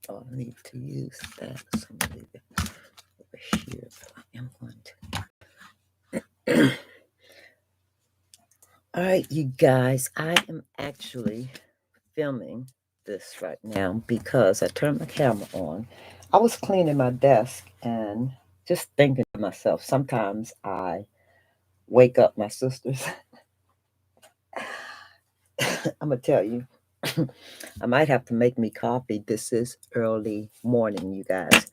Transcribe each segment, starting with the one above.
Oh, I need to use that. So I'm gonna leave it over here. But I am going to. All right, you guys. I am actually filming this right now because I turned my camera on. I was cleaning my desk and just thinking to myself, sometimes I wake up my sisters. I'm going to tell you, I might have to make me coffee. This is early morning, you guys.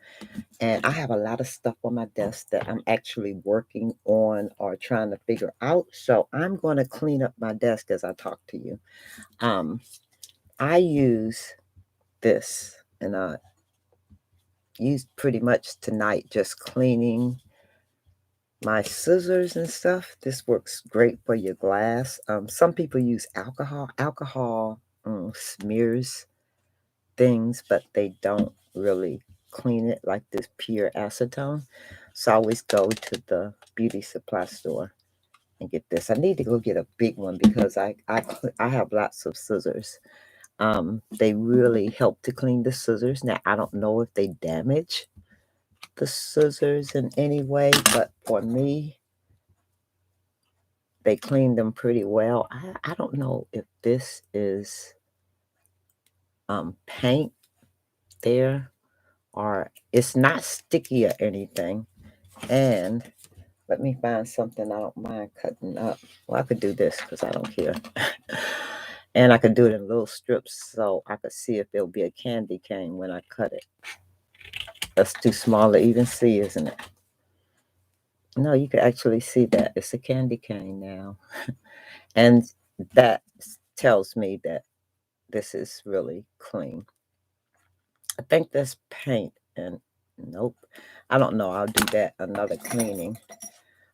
And I have a lot of stuff on my desk that I'm actually working on or trying to figure out. So I'm going to clean up my desk as I talk to you. I use this, and I used pretty much tonight just cleaning my scissors and stuff. This works great for your glass. Some people use alcohol. Alcohol smears things, but they don't really clean it like this pure acetone. So I always go to the beauty supply store and get this. I need to go get a big one because I have lots of scissors. They really help to clean the scissors. Now I don't know if they damage the scissors in any way, but for me, they clean them pretty well. I don't know if this is paint there, or it's not sticky or anything. And let me find something I don't mind cutting up. Well, I could do this because I don't care. And I could do it in little strips so I could see if there'll be a candy cane when I cut it. That's too small to even see, isn't it? No, you can actually see that. It's a candy cane now. And that tells me that this is really clean. I think that's paint, and nope. I don't know. I'll do that another cleaning.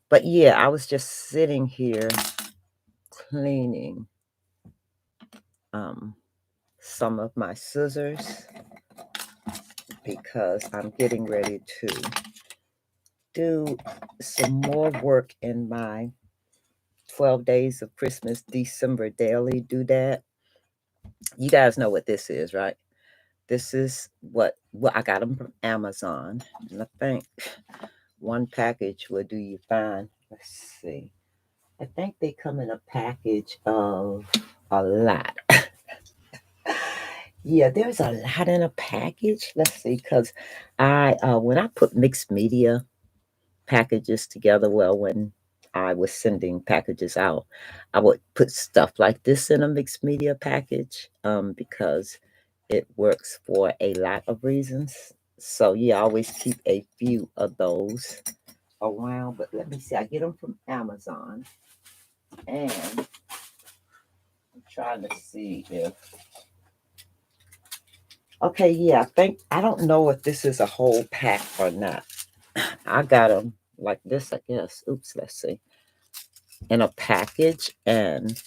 But yeah, I was just sitting here cleaning um, some of my scissors because I'm getting ready to do some more work in my 12 days of Christmas December daily doodad. You guys know what this is, right? This is what I got them from Amazon, and I think one package will do you fine. Let's see. I think they come in a package of a lot. Yeah, there's a lot in a package. Let's see, because I when I put mixed media packages together, well, when I was sending packages out, I would put stuff like this in a mixed media package because it works for a lot of reasons. So yeah, I always keep a few of those around. But let me see, I get them from Amazon, and I'm trying to see if okay, yeah, I don't know if this is a whole pack or not. I got them like this, I guess. Oops, let's see. In a package, and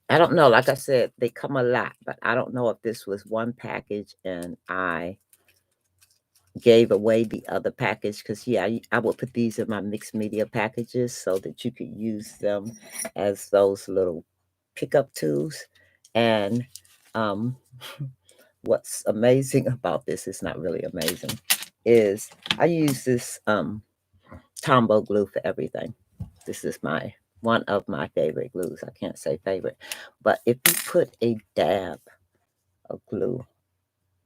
I don't know. Like I said, they come a lot, but I don't know if this was one package and I gave away the other package because, yeah, I would put these in my mixed media packages so that you could use them as those little pickup tools. And um, what's amazing about this, is not really amazing, is I use this Tombow glue for everything. This is one of my favorite glues. I can't say favorite, but if you put a dab of glue,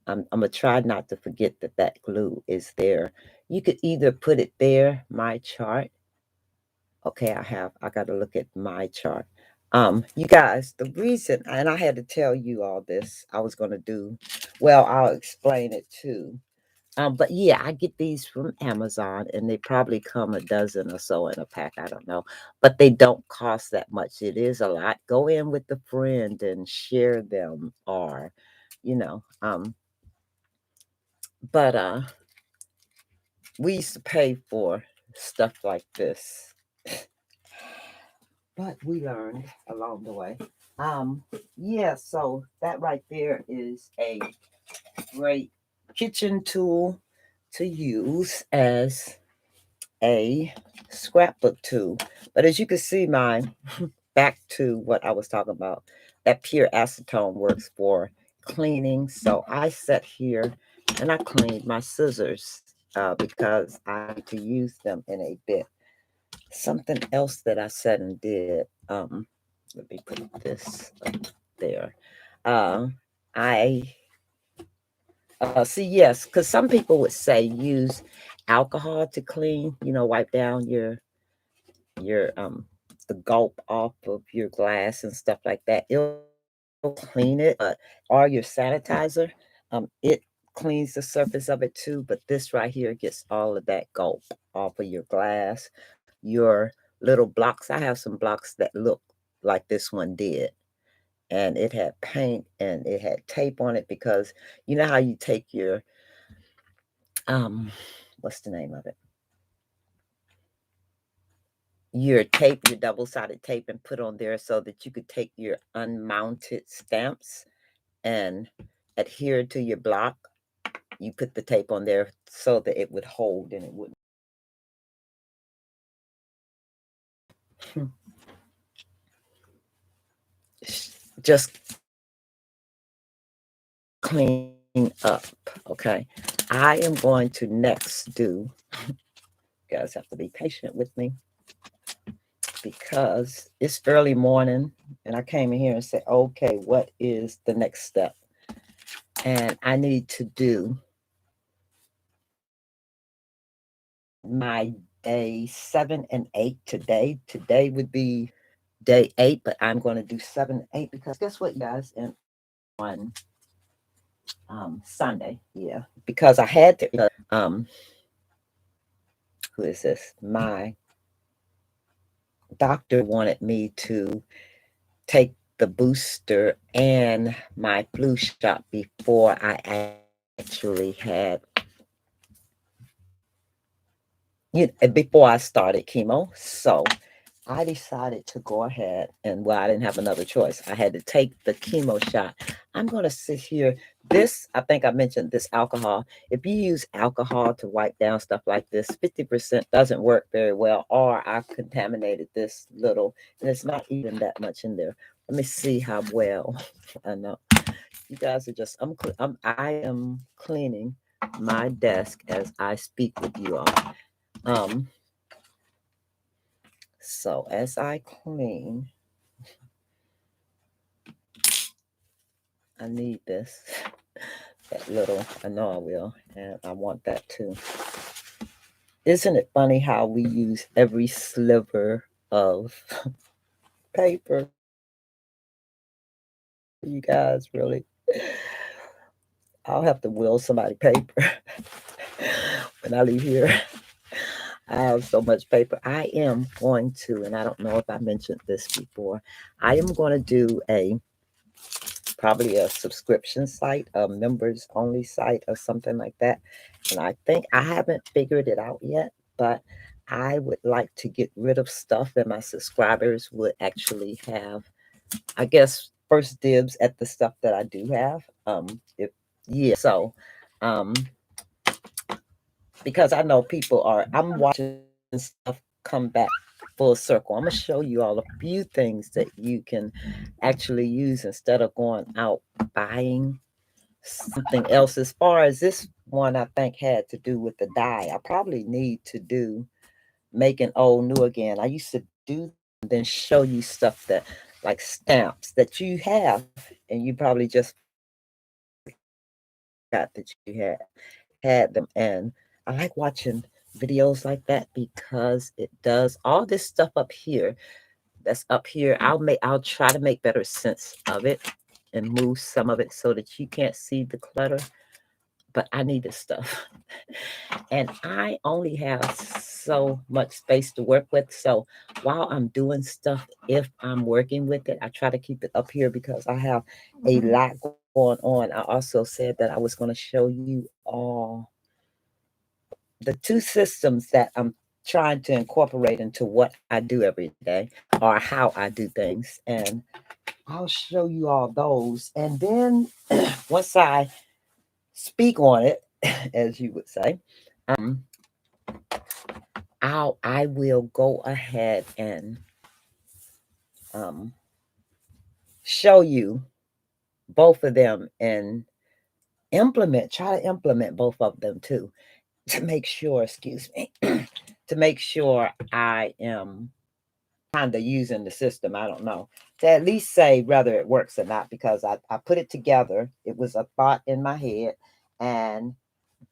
I'm gonna try not to forget that that glue is there. You could either put it there, my chart. Okay, I got to look at my chart. You guys, the reason, and I had to tell you all this, I was gonna do. Well, I'll explain it too. But yeah, I get these from Amazon, and they probably come a dozen or so in a pack. I don't know, but they don't cost that much. It is a lot. Go in with a friend and share them, or you know. But we used to pay for stuff like this, but we learned along the way. Yeah. So that right there is a great kitchen tool to use as a scrapbook tool. But as you can see, back to what I was talking about, that pure acetone works for cleaning. So I sat here and I cleaned my scissors because I need to use them in a bit. Something else that I said and did. Let me put this up there. Uh, I see, yes, because some people would say use alcohol to clean. Wipe down your the gulp off of your glass and stuff like that. It'll clean it, but or your sanitizer, it cleans the surface of it too. But this right here gets all of that gulp off of your glass, your little blocks. I have some blocks that look like this one did, and it had paint and it had tape on it because you know how you take your um, what's the name of it? Your tape, your double-sided tape, and put on there so that you could take your unmounted stamps and adhere to your block. You put the tape on there so that it would hold and it wouldn't just clean up. Okay. I am going to next do, you guys have to be patient with me because it's early morning and I came in here and said, okay, what is the next step? And I need to do my day 7 and 8 today. Today would be day 8, but I'm going to do 7 and 8 because guess what, you guys? And on Sunday, yeah, because I had to. Who is this? My doctor wanted me to take the booster and my flu shot before I actually had before I started chemo. So I decided to go ahead and, well, I didn't have another choice. I had to take the chemo shot. I'm going to sit here. This, I think I mentioned this alcohol. If you use alcohol to wipe down stuff like this, 50% doesn't work very well, or I contaminated this little, and it's not even that much in there. Let me see how well. I know you guys are just, I am cleaning my desk as I speak with you all. So as I clean, I need this, that little, I know I will, and I want that too. Isn't it funny how we use every sliver of paper? You guys, really? I'll have to will somebody paper when I leave here. I have so much paper. I am going to, and I don't know if I mentioned this before, I am going to do probably a subscription site, a members only site or something like that. And I think I haven't figured it out yet, but I would like to get rid of stuff that my subscribers would actually have, I guess, first dibs at the stuff that I do have. If yeah, so um because I know I'm watching stuff come back full circle. I'm gonna show you all a few things that you can actually use instead of going out buying something else. As far as this one, I think had to do with the dye. I probably need to do making old new again. I used to do and then show you stuff that like stamps that you have and you probably just got that you had them. And I like watching videos like that because it does all this stuff up here that's up here. I'll try to make better sense of it and move some of it so that you can't see the clutter, but I need this stuff. And I only have so much space to work with. So while I'm doing stuff, if I'm working with it, I try to keep it up here because I have a lot going on. I also said that I was going to show you all the two systems that I'm trying to incorporate into what I do every day or how I do things. And I'll show you all those. And then once I speak on it, as you would say, um, I will go ahead and show you both of them and try to implement both of them too to make sure, excuse me, to make sure I am kind of using the system. I don't know. To at least say whether it works or not, because I put it together. It was a thought in my head. And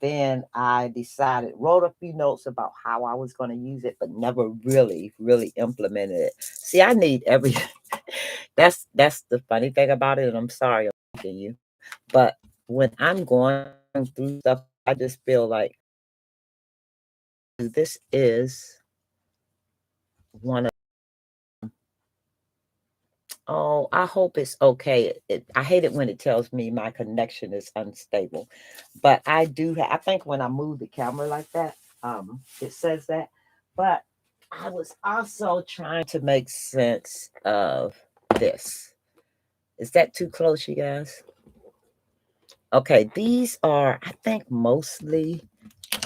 then I decided, wrote a few notes about how I was going to use it, but never really, really implemented it. See, I need every that's the funny thing about it. And I'm sorry I'm asking you. But when I'm going through stuff, I just feel like this is one of oh, I hope it's okay. I hate it when it tells me my connection is unstable, but I do. I think when I move the camera like that, it says that. But I was also trying to make sense of this. Is that too close, you guys? Okay, these are, I think, mostly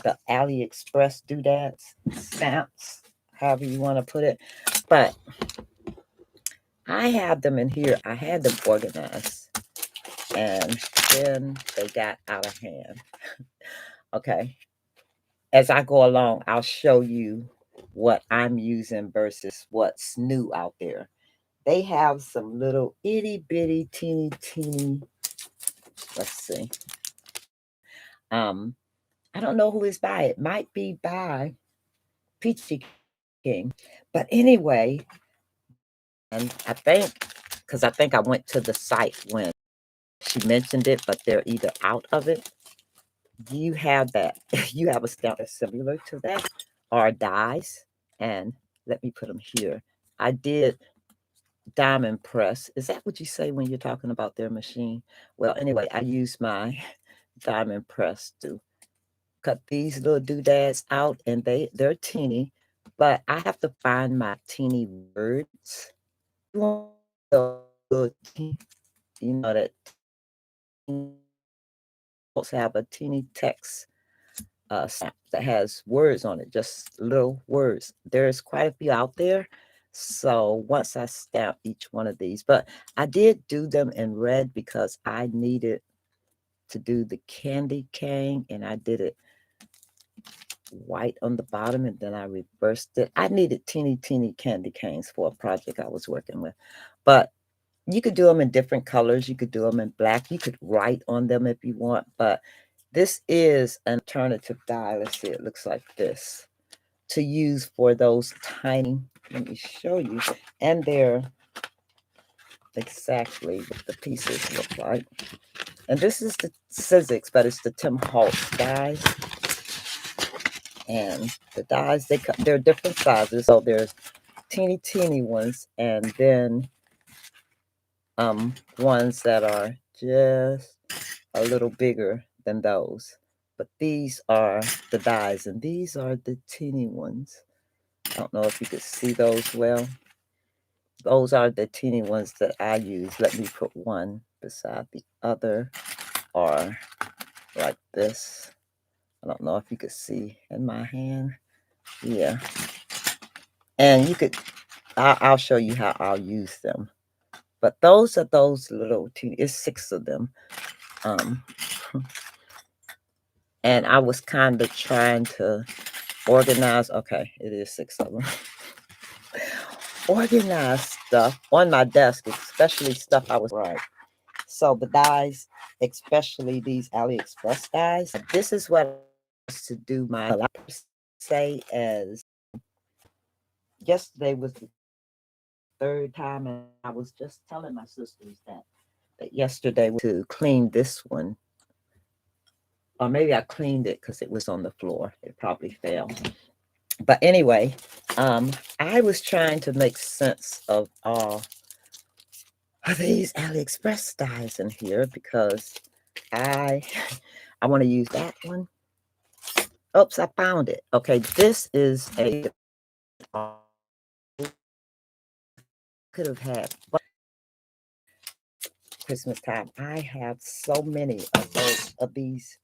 the AliExpress doodads, stamps, however you want to put it. But I have them in here. I had them organized and then they got out of hand. Okay. As I go along, I'll show you what I'm using versus what's new out there. They have some little itty bitty teeny, let's see. I don't know who is by. It might be by Peachy King. But anyway, and I think, because I think I went to the site when she mentioned it, but they're either out of it. You have that. You have a stamp that's similar to that, or dies. And let me put them here. I did diamond press. Is that what you say when you're talking about their machine? Well, anyway, I use my diamond press to cut these little doodads out, and they're teeny, but I have to find my teeny words. You want the little teeny, you know that also have a teeny text stamp that has words on it, just little words. There's quite a few out there. So once I stamp each one of these, but I did do them in red because I needed to do the candy cane, and I did it white on the bottom, and then I reversed it. I needed teeny candy canes for a project I was working with. But you could do them in different colors. You could do them in black. You could write on them if you want, but this is an alternative die. Let's see, it looks like this to use for those tiny, let me show you. And they're exactly what the pieces look like. And this is the Sizzix, but it's the Tim Holtz dies. And the dies, they're different sizes. So there's teeny ones, and then ones that are just a little bigger than those. But these are the dies, and these are the teeny ones. I don't know if you could see those well. Those are the teeny ones that I use. Let me put one beside the other, or like this. I don't know if you could see in my hand. Yeah. And you could, I'll show you how I'll use them. But those are those little teeny, it's 6 of them. Um, and I was kind of trying to organize, okay, it is 6 of them. Organize stuff on my desk, especially stuff I was right. So the dies, especially these AliExpress dies, this is what I used to do my say as yesterday was the third time, and I was just telling my sisters that yesterday to clean this one. Or maybe I cleaned it because it was on the floor. It probably fell. But anyway, I was trying to make sense of all of these AliExpress dies in here because I I want to use that one. Oops, I found it. Okay, this is a could have had Christmas time. I have so many of those of these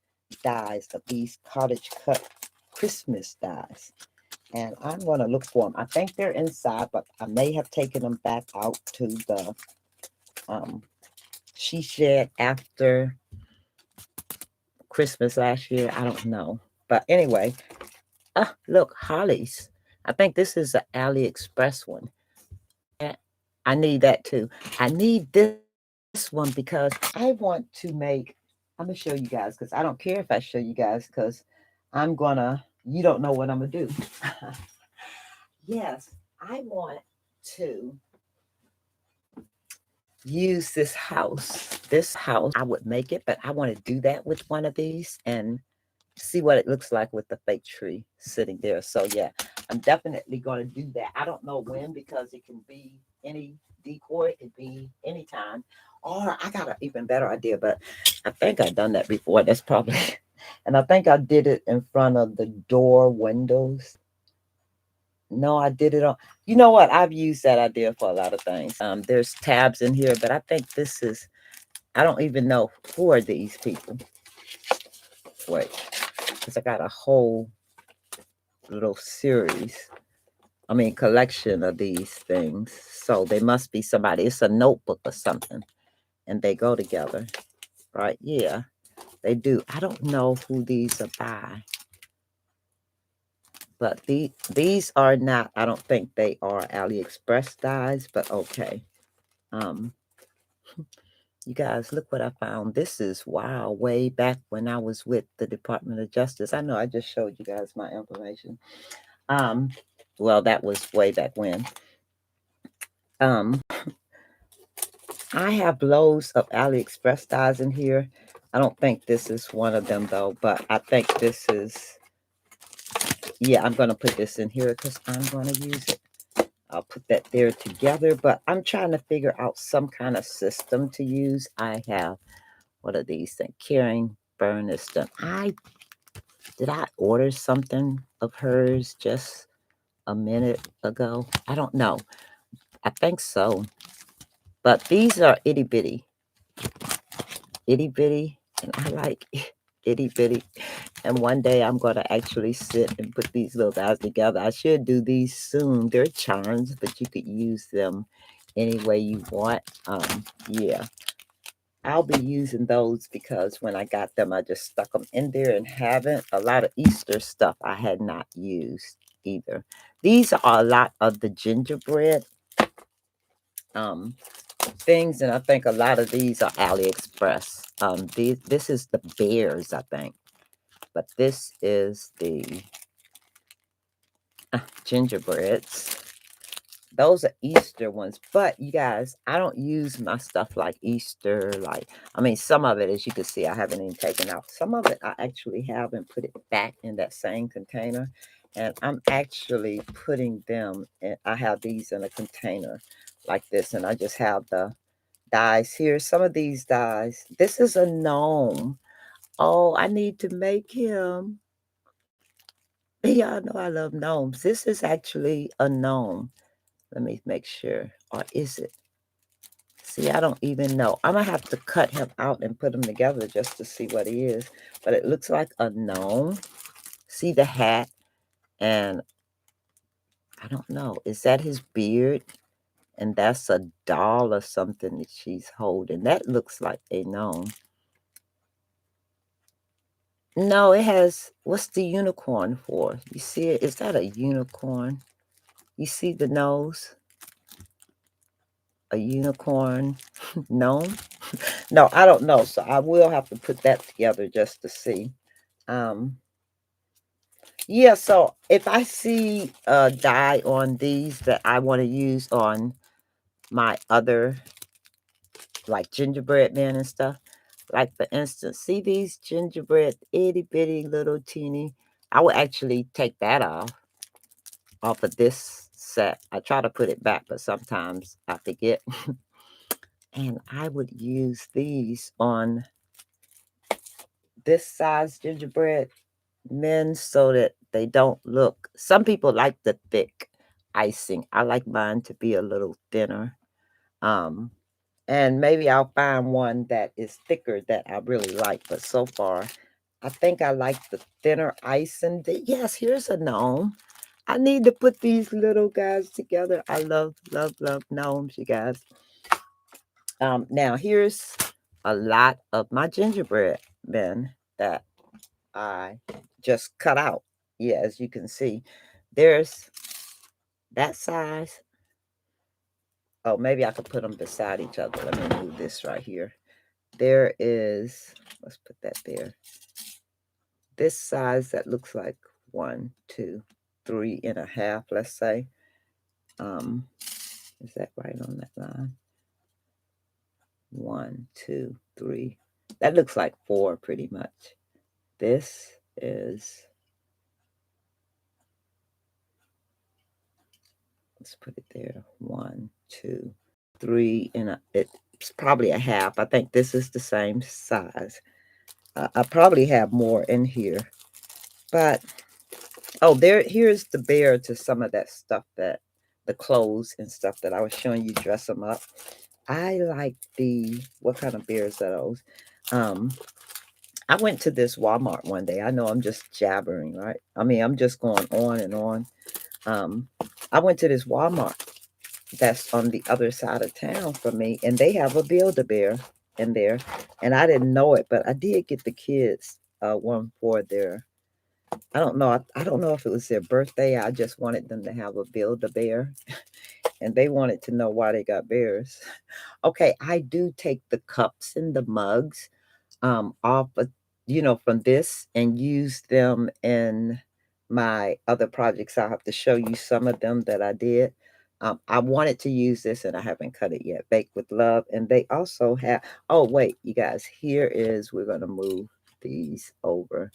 dies, of these cottage cut Christmas dies. And I'm going to look for them. I think they're inside, but I may have taken them back out to the she shed after Christmas last year. I don't know. But anyway, look, Hollies. I think this is an AliExpress one. I need that too. I need this one because I want to make, I'm going to show you guys because I don't care if I show you guys because you don't know what I'm going to do. Yes, I want to use this house. This house, I would make it, but I want to do that with one of these and see what it looks like with the fake tree sitting there. So yeah, I'm definitely going to do that. I don't know when because it can be any decor. It could be anytime. Or I got an even better idea, but I think I've done that before. That's probably, and I think I did it in front of the door windows. No, I did it on, you know what? I've used that idea for a lot of things. There's tabs in here, but I think this is, I don't even know who are these people. Wait, because I got a whole little series, collection of these things. So they must be somebody. It's a notebook or something. And they go together. Right? Yeah, they do. I don't know who these are by. But these are not, I don't think they are AliExpress dies, but okay. Um, you guys, look what I found. This is wow, way back when I was with the Department of Justice. I know I just showed you guys my information. Well, that was way back when. Um, I have loads of AliExpress dies in here. I don't think this is one of them though, but I think this is, yeah, I'm going to put this in here because I'm going to use it. I'll put that there together, but I'm trying to figure out some kind of system to use. I have, what are these things? Caring burn this done. Did I order something of hers just a minute ago? I don't know. I think so. But these are itty bitty. Itty bitty. And I like itty bitty. And one day I'm going to actually sit and put these little guys together. I should do these soon. They're charms, but you could use them any way you want. Yeah. I'll be using those because when I got them, I just stuck them in there and haven't. A lot of Easter stuff I had not used either. These are a lot of the gingerbread things, and I think a lot of these are AliExpress. This is the bears, I think, but this is the gingerbreads. Those are Easter ones, but you guys, I don't use my stuff like Easter. Some of it, as you can see, I haven't even taken out. Some of it I actually have and put it back in that same container. And I'm actually putting them in, I have these in a container like this, and I just have the dies here. Some of these dies. This is a gnome. Oh, I need to make him. Y'all know I love gnomes. This is actually a gnome. Let me make sure. Or is it? See, I don't even know. I'm going to have to cut him out and put him together just to see what he is. But it looks like a gnome. See the hat? And I don't know. Is that his beard? And that's a doll or something that she's holding. That looks like a gnome. No, it has, what's the unicorn for? You see it? Is that a unicorn? You see the nose? A unicorn gnome? No, I don't know. So I will have to put that together just to see. Yeah, so if I see a dye on these that I want to use on my other, like gingerbread men and stuff, like for instance, see these gingerbread itty bitty little teeny, I will actually take that off of this set. I try to put it back, but sometimes I forget. And I would use these on this size gingerbread men so that they don't look. Some people like the thick icing. I like mine to be a little thinner. And maybe I'll find one that is thicker that I really like. But so far, I think I like the thinner icing. Yes, here's a gnome. I need to put these little guys together. I love, love, love gnomes, you guys. Now here's a lot of my gingerbread men that I just cut out. Yeah, as you can see, there's that size. Oh, maybe I could put them beside each other. Let me move this right here. There is, let's put that there. This size that looks like 1, 2, 3.5, let's say. Um, is that right on that line? 1, 2, 3. That looks like 4 pretty much. This is, let's put it there. 1, 2, 3, and it's probably a half. I think this is the same size. I probably have more in here, but oh, here's the bear to some of that stuff, that the clothes and stuff that I was showing you, dress them up. I like what kind of bears are those? Um, I went to this Walmart one day. I know I'm just jabbering, right? I mean, I'm just going on and on. Um, I went to this Walmart that's on the other side of town from me, and they have a Build-A-Bear in there, and I didn't know it, but I did get the kids one for their, I don't know. I don't know if it was their birthday. I just wanted them to have a Build-A-Bear, and they wanted to know why they got bears. Okay, I do take the cups and the mugs off of, from this, and use them in my other projects. I'll have to show you some of them that I did. I wanted to use this and I haven't cut it yet. Bake with Love. And they also have, oh, wait, you guys, we're going to move these over,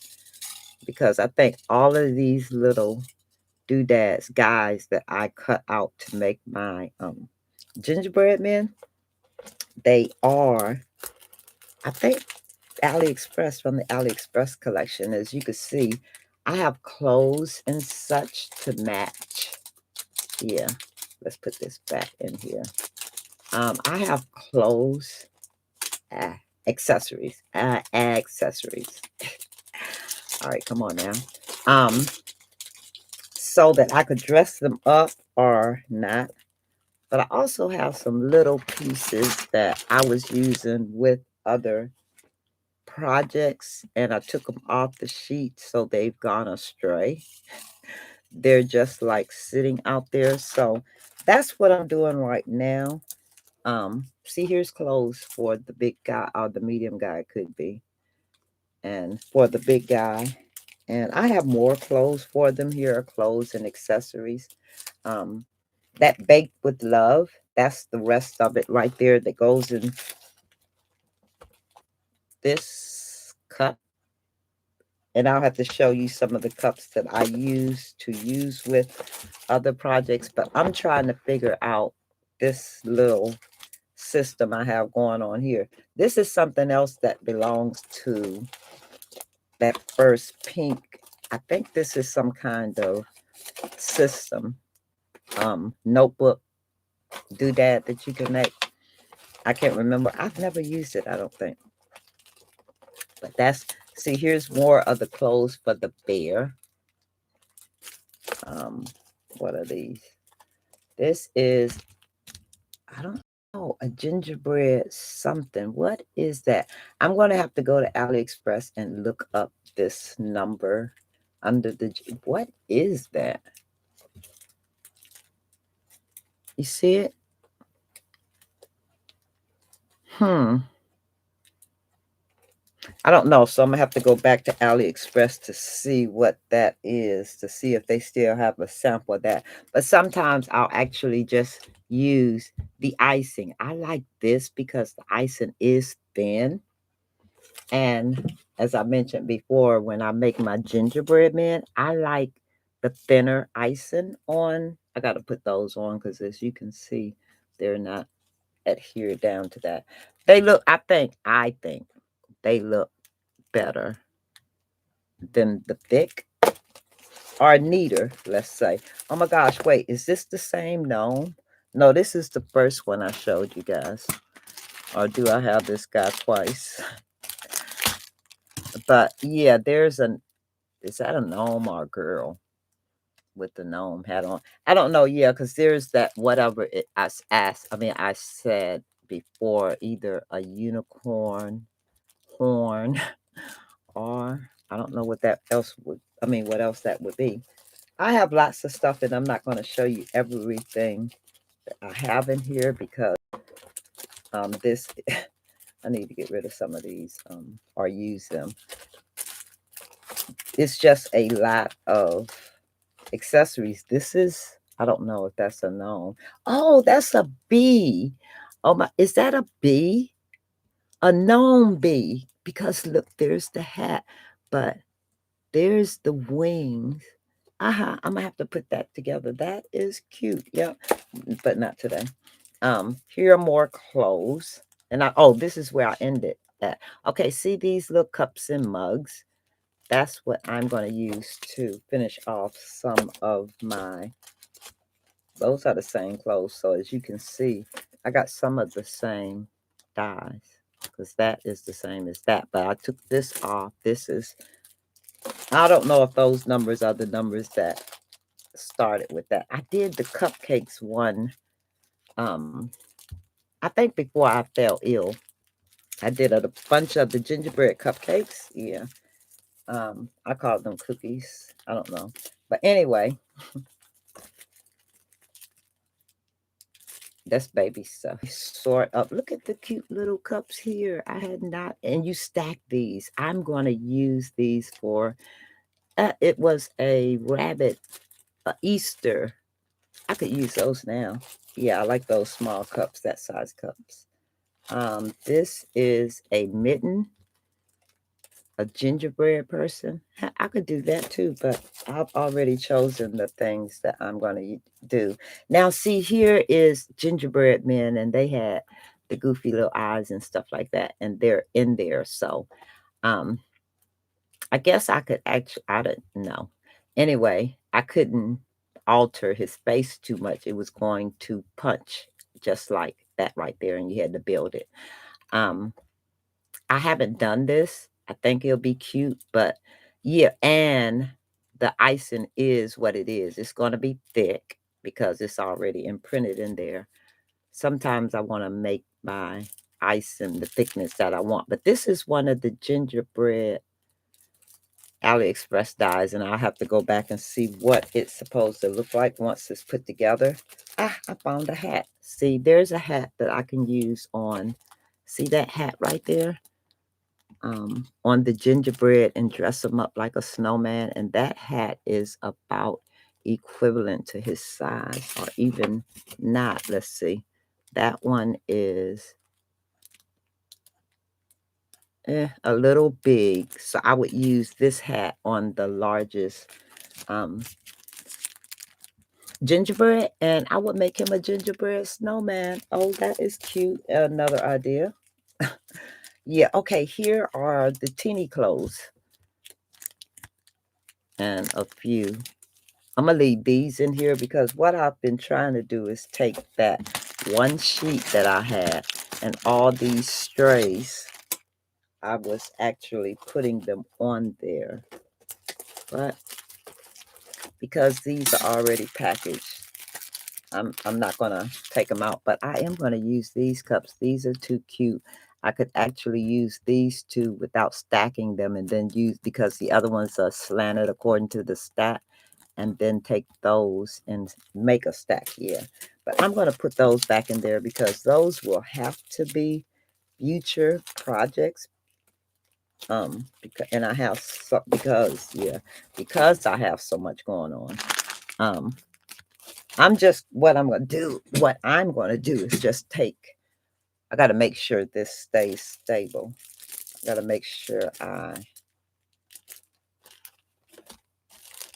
because I think all of these little doodads, guys, that I cut out to make my gingerbread men, they are, I think, AliExpress, from the AliExpress collection. As you can see, I have clothes and such to match. Yeah, let's put this back in here. I have clothes, accessories, accessories. All right, come on now. So that I could dress them up or not. But I also have some little pieces that I was using with other projects, and I took them off the sheet, so they've gone astray. They're just like sitting out there. So that's what I'm doing right now. See, here's clothes for the big guy, or the medium guy could be, and for the big guy. And I have more clothes for them. Here are clothes and accessories. Um, that Baked with Love, that's the rest of it right there that goes in this cup. And I'll have to show you some of the cups that I use with other projects. But I'm trying to figure out this little system I have going on here. This is something else that belongs to that first pink. I think this is some kind of system, notebook doodad that you can make. I can't remember. I've never used it, I don't think. But see, here's more of the clothes for the bear. What are these? This is, I don't know, a gingerbread something. What is that? I'm going to have to go to AliExpress and look up this number under what is that? You see it? I don't know. So I'm going to have to go back to AliExpress to see what that is, to see if they still have a sample of that. But sometimes I'll actually just use the icing. I like this because the icing is thin. And as I mentioned before, when I make my gingerbread man, I like the thinner icing on. I got to put those on because, as you can see, they're not adhered down to that. They look, I think they look better than the thick, or neater, let's say. Oh my gosh, wait, is this the same? No, this is the first one I showed you guys. Or do I have this guy twice? But yeah, is that a gnome or a girl with the gnome hat on? I don't know. Yeah, because there's that whatever I said before either a unicorn horn or I don't know what that else would, I mean, what else that would be. I have lots of stuff and I'm not going to show you everything that I have in here because this, I need to get rid of some of these or use them. It's just a lot of accessories. This is, I don't know if that's a gnome. Oh, that's a bee. Oh my, is that a bee? A gnome bee. Because look, there's the hat, but there's the wings. I'm gonna have to put that together. That is cute. Yep, but not today. Here are more clothes. And oh, this is where I ended at. Okay, see these little cups and mugs? That's what I'm going to use to finish off some of my, those are the same clothes. So as you can see, I got some of the same dyes because that is the same as that. But I took this off. This is, I don't know if those numbers are the numbers that started with that. I did the cupcakes one. I think before I fell ill, I did a bunch of the gingerbread cupcakes. Yeah. I called them cookies. I don't know. But anyway, that's baby stuff. Sort up. Look at the cute little cups here. I had not, and you stack these. I'm going to use these for, it was a rabbit Easter. I could use those now. Yeah, I like those small cups, that size cups. This is a mitten, a gingerbread person. I could do that too, but I've already chosen the things that I'm going to do. Now, see, here is gingerbread men, and they had the goofy little eyes and stuff like that, and they're in there. So, I guess I could actually, I don't know. Anyway, I couldn't alter his face too much. It was going to punch just like that right there, and you had to build it. Um, I haven't done this. I think it'll be cute, but yeah, and the icing is what it is. It's going to be thick because it's already imprinted in there. Sometimes I want to make my icing the thickness that I want, but this is one of the gingerbread AliExpress dyes, and I'll have to go back and see what it's supposed to look like once it's put together. Ah, I found a hat. See, there's a hat that I can use on, see that hat right there? On the gingerbread and dress him up like a snowman. And that hat is about equivalent to his size or even not. Let's see. That one is a little big. So I would use this hat on the largest gingerbread, and I would make him a gingerbread snowman. Oh, that is cute. Another idea. Yeah, okay, here are the teeny clothes and a few. I'm gonna leave these in here because what I've been trying to do is take that one sheet that I had and all these strays. I was actually putting them on there, but because these are already packaged, I'm not gonna take them out. But I am gonna use these cups. These are too cute. I could actually use these two without stacking them, and then use, because the other ones are slanted according to the stack, and then take those and make a stack here. But I'm going to put those back in there because those will have to be future projects. Because, and I have so, because I have so much going on. I'm just, what I'm going to do, is just take, I got to make sure this stays stable. I got to make sure I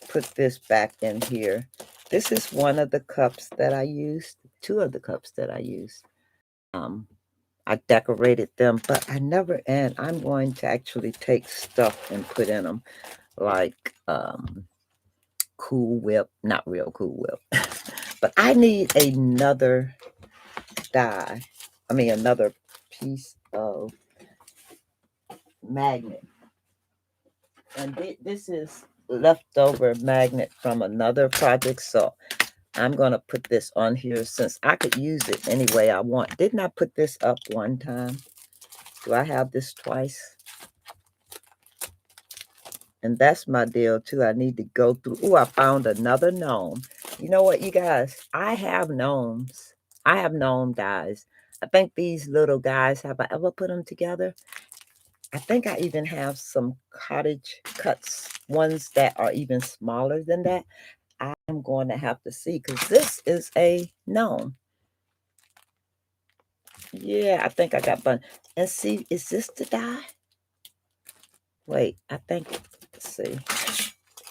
put this back in here. This is one of the cups that I used, two of the cups that I used. I decorated them, but I never, and I'm going to actually take stuff and put in them, like Cool Whip, not real Cool Whip, but I need another die. I mean, another piece of magnet. And this is leftover magnet from another project, so I'm gonna put this on here since I could use it any way I want. Didn't I put this up one time? Do I have this twice? And that's my deal too. I need to go through. Oh, I found another gnome. You know what, you guys? I have gnomes. I have gnome guys. I think these little guys, have I ever put them together? I think I even have some cottage cuts, ones that are even smaller than that. I'm going to have to see because this is a gnome. Yeah, I think I got fun. And see, is this the die? Wait, I think, let's see.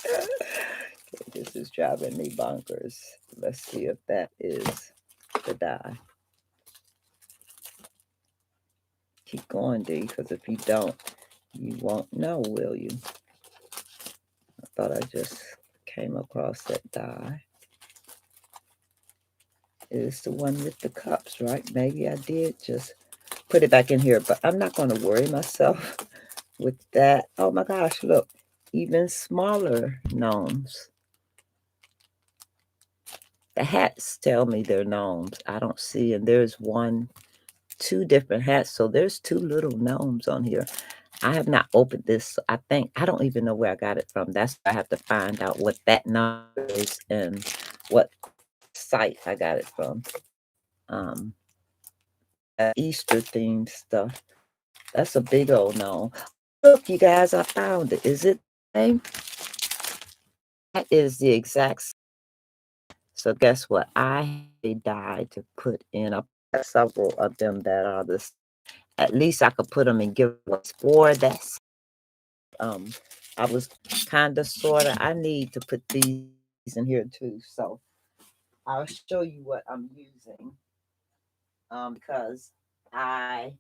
Okay, this is driving me bonkers. Let's see if that is the die. Keep going, D, because if you don't, you won't know, will you? I thought I just came across that die. It's the one with the cups, right? Maybe I did just put it back in here, but I'm not going to worry myself with that. Oh my gosh, look, even smaller gnomes. The hats tell me they're gnomes. I don't see, and there's one, two different hats. So there's two little gnomes on here. I have not opened this. I think, I don't even know where I got it from. That's why I have to find out what that number is and what site I got it from. Easter themed stuff. That's a big old gnome. Look, you guys, I found it. Is it the same? That is the exact same. So guess what? I died to put in several of them that are this. At least I could put them and give what's for that's I was kind of sort of, I need to put these in here too. So I'll show you what I'm using because I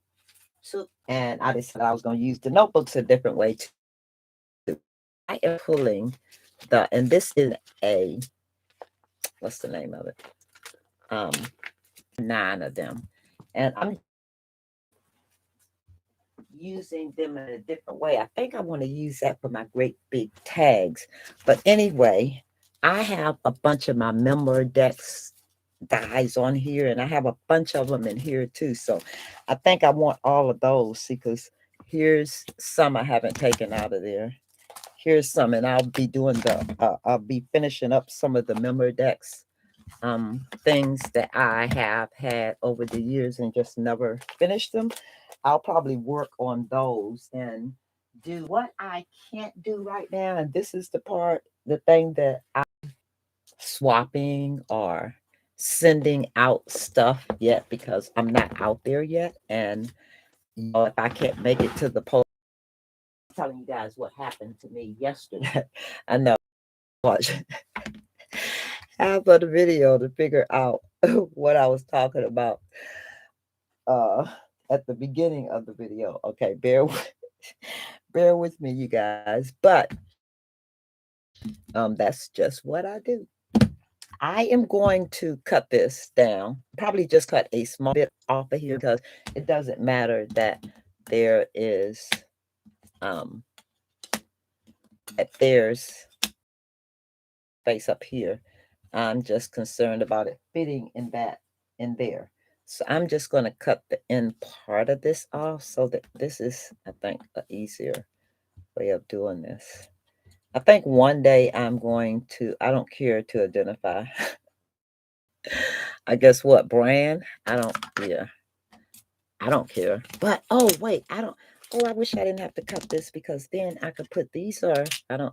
took and I decided I was going to use the notebooks a different way too. I am pulling and this is what's the name of it? 9 of them. And I'm using them in a different way. I think I want to use that for my great big tags. But anyway, I have a bunch of my Memorex dies on here, and I have a bunch of them in here too. So I think I want all of those. See, because here's some I haven't taken out of there. Here's some, and I'll be doing I'll be finishing up some of the Memorex things that I have had over the years and just never finished them. I'll probably work on those and do what I can't do right now. And this is the thing that I'm swapping or sending out stuff yet because I'm not out there yet. And if I can't make it to the post, I'm telling you guys what happened to me yesterday. I know. Watch half of the video to figure out what I was talking about uh at the beginning of the video. Okay, bear with me, you guys. But that's just what I do. I am going to cut this down. Probably just cut a small bit off of here because it doesn't matter that there is there's space up here. I'm just concerned about it fitting in there. So I'm just going to cut the end part of this off so that this is, I think, an easier way of doing this. I think one day I'm going to, I don't care to identify. I guess what brand? Yeah, I don't care. But, oh, wait, I wish I didn't have to cut this because then I could put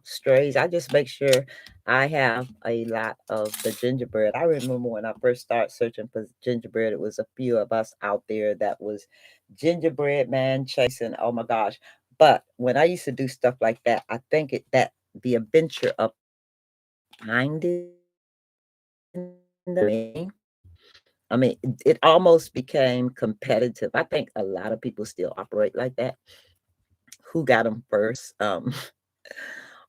strays. I just make sure I have a lot of the gingerbread. I remember when I first started searching for gingerbread, it was a few of us out there that was gingerbread man chasing. Oh my gosh. But when I used to do stuff like that, I think that the adventure of finding the I mean, it almost became competitive. I think a lot of people still operate like that. Who got them first?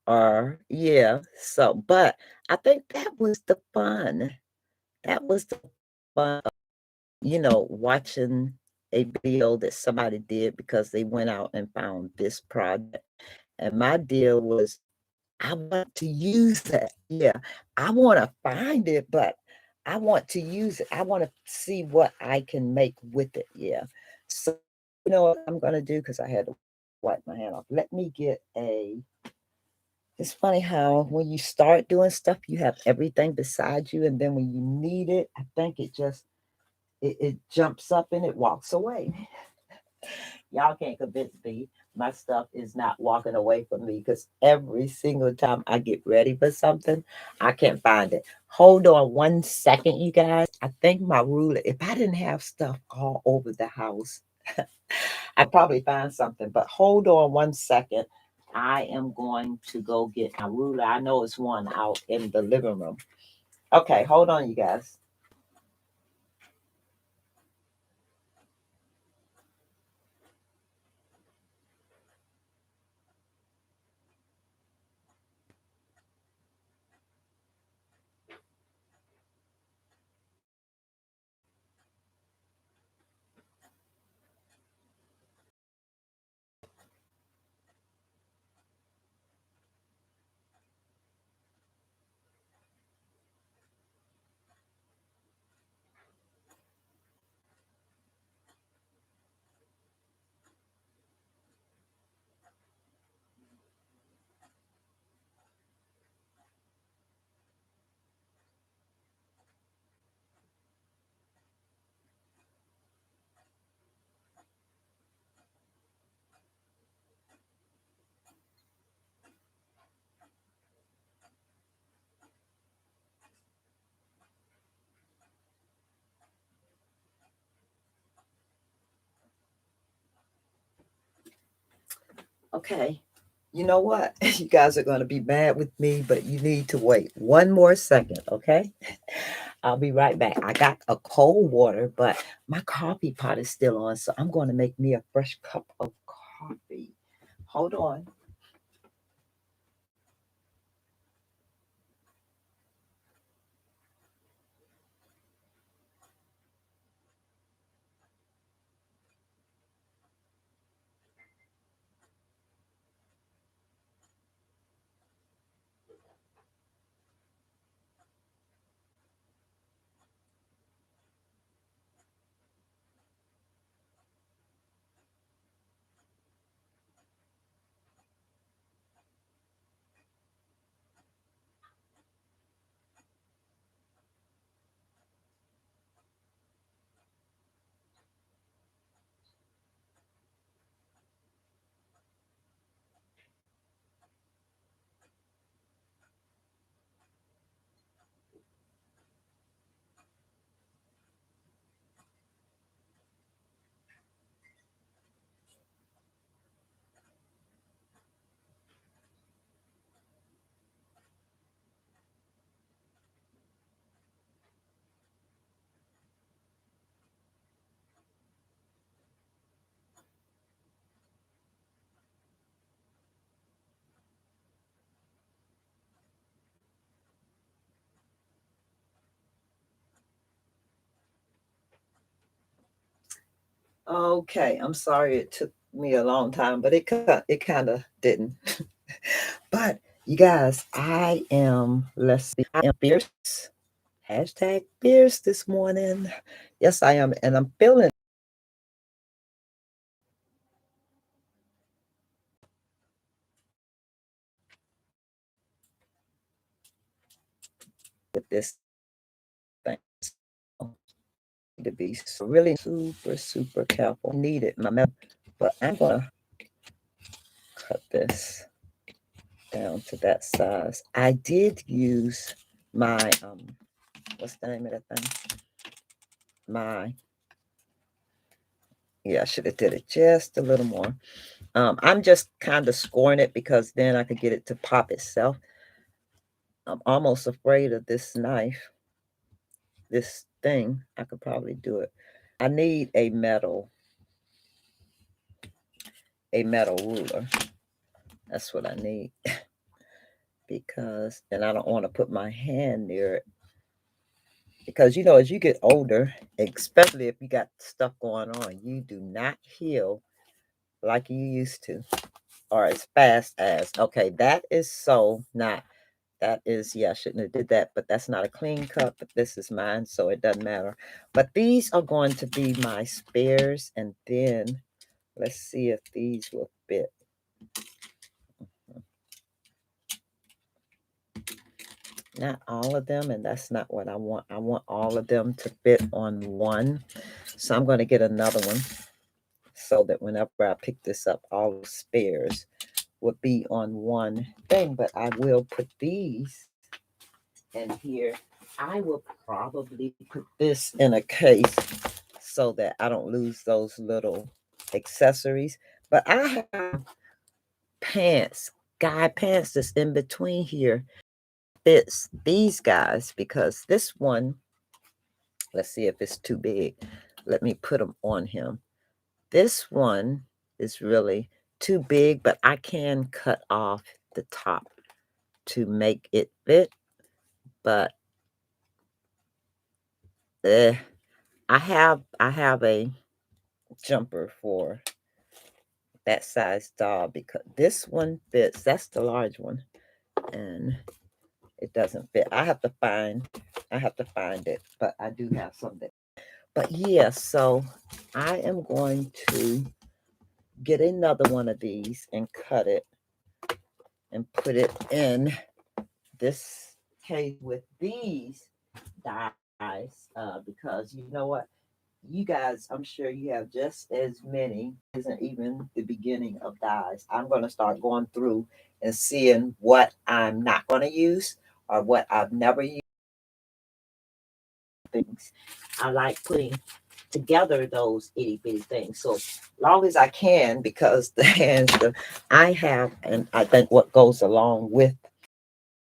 Or yeah. So, but I think that was the fun. That was the fun of, watching a video that somebody did because they went out and found this project. And my deal was, I want to use that. Yeah, I want to find it, but I want to use it. I want to see what I can make with it. Yeah. So you know what I'm gonna do because I had to wipe my hand off. Let me get a. It's funny how when you start doing stuff, you have everything beside you, and then when you need it, I think it jumps up and it walks away. Y'all can't convince me my stuff is not walking away from me because every single time I get ready for something, I can't find it. Hold on one second, you guys. I think my ruler, if I didn't have stuff all over the house, I'd probably find something. But hold on one second. I am going to go get my ruler. I know it's one out in the living room. Okay, hold on, you guys. Okay. You know what? You guys are going to be mad with me, but you need to wait one more second, okay? I'll be right back. I got a cold water, but my coffee pot is still on, so I'm going to make me a fresh cup of coffee. Hold on. Okay, I'm sorry it took me a long time, but it kind of didn't. But you guys, I am, let's see, I am fierce. Hashtag fierce this morning. Yes, I am. And I'm feeling with this thing. So, to be really super, super careful. I need it, my mouth, but I'm going to cut this down to that size. I did use my, what's the name of that thing? My, yeah, I should have did it just a little more. I'm just kind of scoring it because then I could get it to pop itself. I'm almost afraid of this knife, this thing. I could probably do it. I need a metal ruler. That's what I need because, and I don't want to put my hand near it because, as you get older, especially if you got stuff going on, you do not heal like you used to or as fast as. Okay, that is so not That is, yeah, I shouldn't have did that, but that's not a clean cup, but this is mine, so it doesn't matter. But these are going to be my spares, and then let's see if these will fit. Not all of them, and that's not what I want. I want all of them to fit on one. So I'm going to get another one so that whenever I pick this up, all the spares would be on one thing. But I will put these in here. I will probably put this in a case so that I don't lose those little accessories. But I have pants, guy pants that's in between here. Fits these guys because this one, let's see if it's too big. Let me put them on him. This one is really too big, but I can cut off the top to make it fit. But I have a jumper for that size doll because this one fits. That's the large one, and it doesn't fit. I have to find it, but I do have something. But yeah, so I am going to get another one of these and cut it and put it in this case with these dies because you know what? You guys, I'm sure you have just as many. Isn't even the beginning of dies. I'm going to start going through and seeing what I'm not going to use or what I've never used. Things I like putting together those itty bitty things. So long as I can, because the hands that I have, and I think what goes along with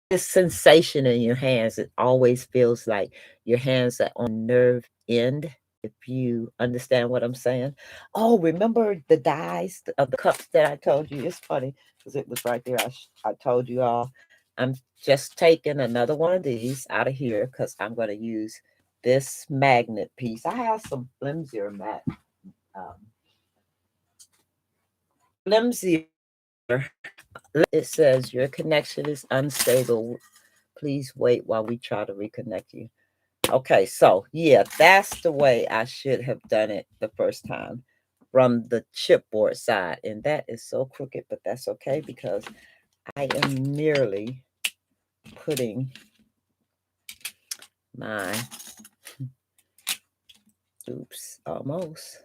this sensation in your hands, it always feels like your hands are on nerve end. If you understand what I'm saying. Oh, remember the dies of the cups that I told you? It's funny because it was right there. I told you all. I'm just taking another one of these out of here because I'm going to use this magnet piece. I have some flimsier um, flimsier. It says your connection is unstable. Please wait while we try to reconnect you. Okay, so yeah, that's the way I should have done it the first time from the chipboard side. And that is so crooked, but that's okay because I am merely putting my, oops, almost,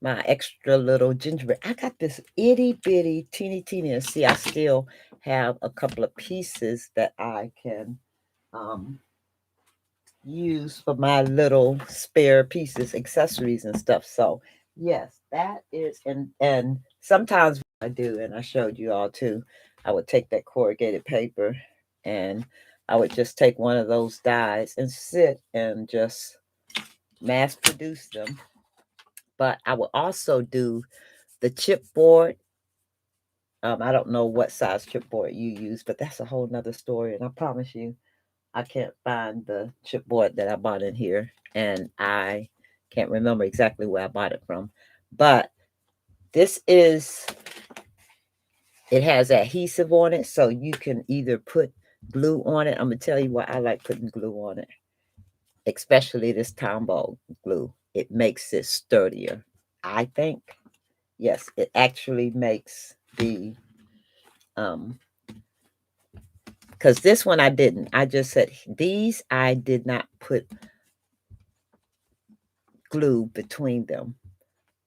my extra little gingerbread. I got this itty bitty teeny. And see, I still have a couple of pieces that I can use for my little spare pieces, accessories and stuff. So yes, that is, and sometimes I do, and I showed you all too, I would take that corrugated paper and I would just take one of those dies and sit and just mass produce them. But I would also do the chipboard. I don't know what size chipboard you use, but that's a whole nother story. And I promise you, I can't find the chipboard that I bought in here, and I can't remember exactly where I bought it from. But this is, it has adhesive on it, so you can either put glue on it. I'm gonna tell you why I like putting glue on it, especially this Tombow glue. It makes it sturdier, I think. Yes, it actually makes the because this one I didn't. I just said these I did not put glue between them,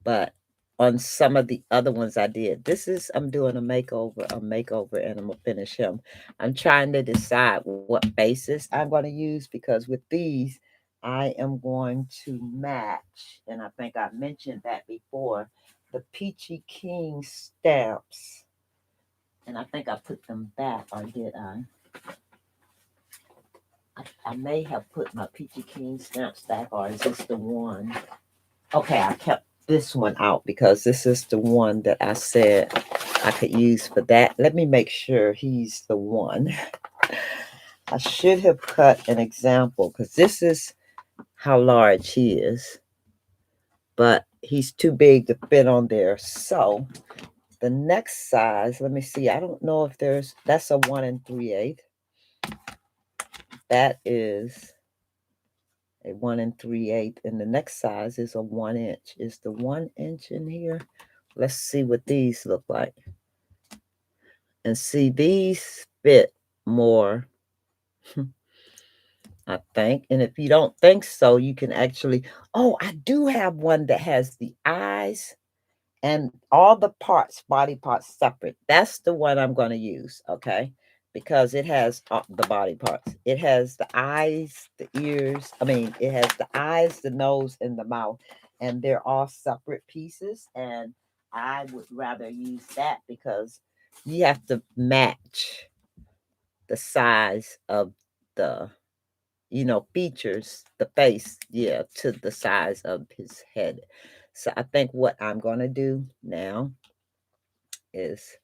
but on some of the other ones I did. This is, I'm doing a makeover, and I'm gonna finish him. I'm trying to decide what basis I'm going to use because with these, I am going to match, and I think I mentioned that before, the Peachy King stamps. And I think I put them back, or did I? I may have put my Peachy King stamps back, or is this the one? Okay, I kept this one out because this is the one that I said I could use for that. Let me make sure he's the one. I should have cut an example because this is how large he is, but he's too big to fit on there. So The next size, let me see. I don't know if that's a 1 3/8. That is a 1 3/8. And the next size is a 1 inch. Is the 1 inch in here? Let's see what these look like. And see, these fit more, I think. And if you don't think so, you can actually, oh, I do have one that has the eyes and all the parts, body parts separate. That's the one I'm going to use, okay? Because it has the body parts. It has the eyes, the ears. I mean, it has the eyes, the nose, and the mouth. And they're all separate pieces. And I would rather use that because you have to match the size of the, features, the face, yeah, to the size of his head. So I think what I'm going to do now is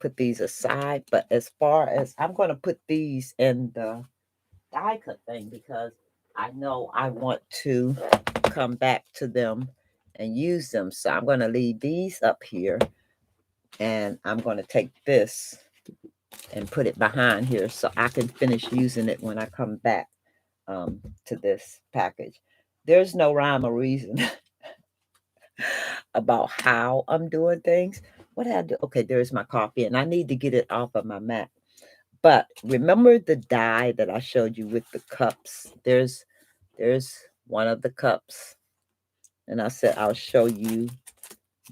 put these aside. But as far as I'm going to put these in the die cut thing because I know I want to come back to them and use them. So I'm going to leave these up here and I'm going to take this and put it behind here so I can finish using it when I come back to this package. There's no rhyme or reason about how I'm doing things. What did I do? Okay, there's my coffee, and I need to get it off of my mat. But remember the die that I showed you with the cups? There's one of the cups, and I said I'll show you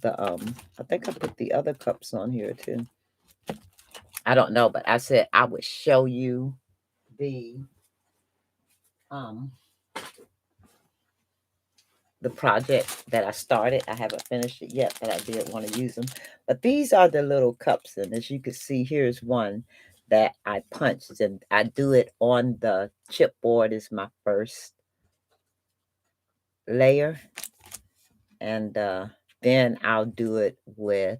the I think I put the other cups on here too. I don't know, but I said I would show you um the project that I started. I haven't finished it yet, but I did want to use them. But these are the little cups, and as you can see, here's one that I punched, and I do it on the chipboard is my first layer, and then I'll do it with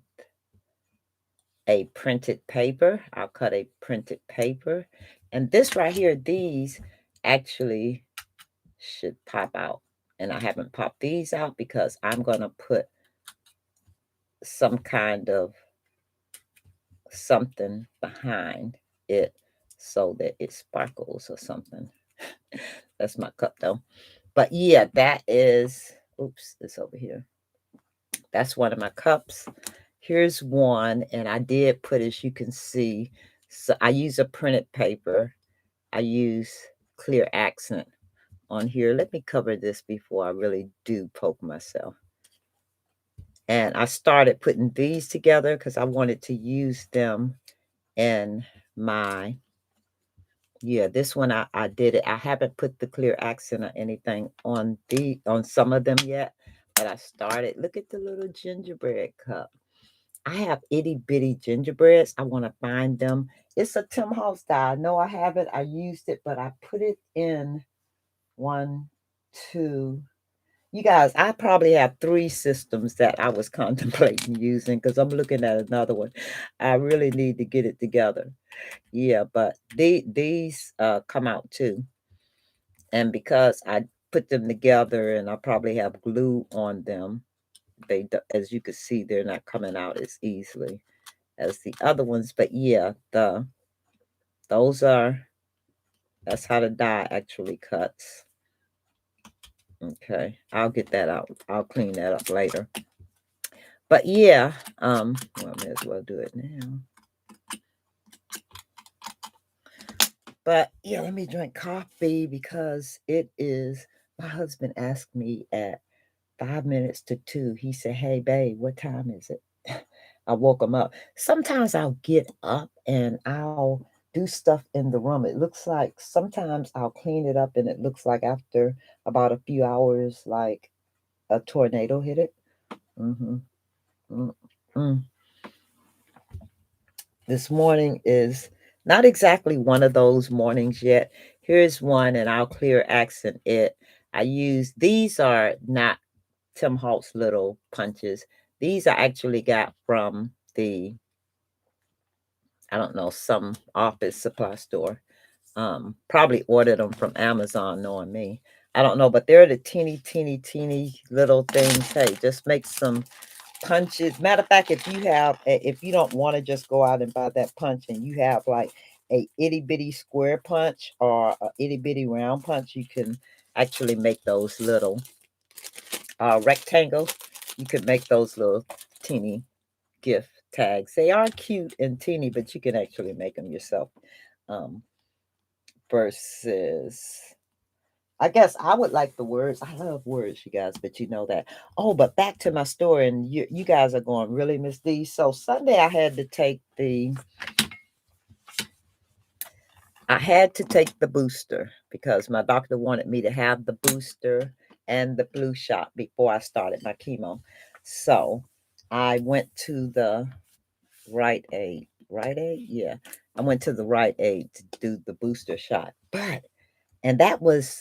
a printed paper. I'll cut a printed paper, and this right here, these actually should pop out, and I haven't popped these out because I'm gonna put some kind of something behind it so that it sparkles or something. That's my cup though. But yeah, that is, oops, it's over here. That's one of my cups. Here's one, and I did put, as you can see, so I use a printed paper. I use clear accent on here. Let me cover this before I really do poke myself. And I started putting these together because I wanted to use them in my, yeah, this one I did it. I haven't put the clear accent or anything on some of them yet, but I started. Look at the little gingerbread cup. I have itty bitty gingerbreads. I want to find them. It's a Tim Holtz die. No, I haven't. I used it, but I put it in one, two. You guys, I probably have 3 systems that I was contemplating using because I'm looking at another one. I really need to get it together. Yeah, but these come out too. And because I put them together and I probably have glue on them, as you can see, they're not coming out as easily as the other ones. But yeah, those are, that's how the die actually cuts. Okay, I'll get that out. I'll clean that up later. But yeah, well, I may as well do it now. But yeah, let me drink coffee because it is, my husband asked me at 5 minutes to 2. He said, "Hey, babe, what time is it?" I woke him up. Sometimes I'll get up and I'll do stuff in the room. It looks like sometimes I'll clean it up and it looks like after about a few hours, like a tornado hit it. Mm-hmm. Mm-hmm. This morning is not exactly one of those mornings yet. Here's one, and I'll clear accent it. These are not Tim Holtz little punches. These I actually got from I don't know, some office supply store. Probably ordered them from Amazon, knowing me. I don't know, but they're the teeny little things. Hey, just make some punches. Matter of fact, if you don't want to just go out and buy that punch and you have like a itty bitty square punch or a itty bitty round punch, you can actually make those little rectangles. You could make those little teeny gift tags. They are cute and teeny, but you can actually make them yourself. Um, versus, I guess I would like the words. I love words, you guys, but you know that. Oh, but back to my story, and you guys are going, really, Miss D? So Sunday I had to take the booster because my doctor wanted me to have the booster and the flu shot before I started my chemo. So I went to the Rite Aid. Rite Aid? Yeah. I went to the Rite Aid to do the booster shot. And that was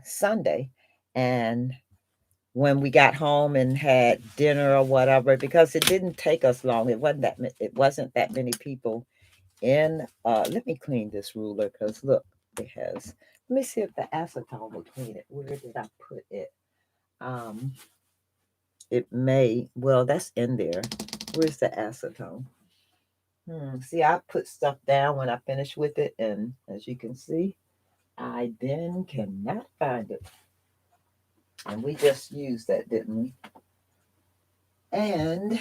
Sunday. And when we got home and had dinner or whatever, because it didn't take us long. It wasn't that many people in. Let me clean this ruler because look, it has. Let me see if the acetone will clean it. Where did I put it? Um, it may. Well, that's in there. Where's the acetone? See, I put stuff down when I finish with it, and as you can see, I then cannot find it. And we just used that, didn't we? And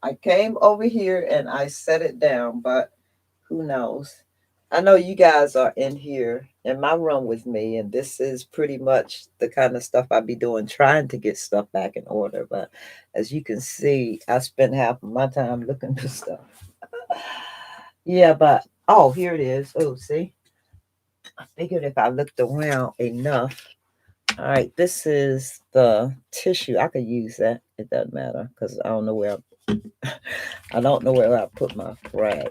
I came over here and I set it down, but who knows? I know you guys are in here in my room with me, and this is pretty much the kind of stuff I be doing, trying to get stuff back in order. But as you can see, I spend half of my time looking for stuff. Yeah, but oh, here it is. Oh, see, I figured if I looked around enough. All right, this is the tissue. I could use that. It doesn't matter because I don't know where I don't know where I put my rag.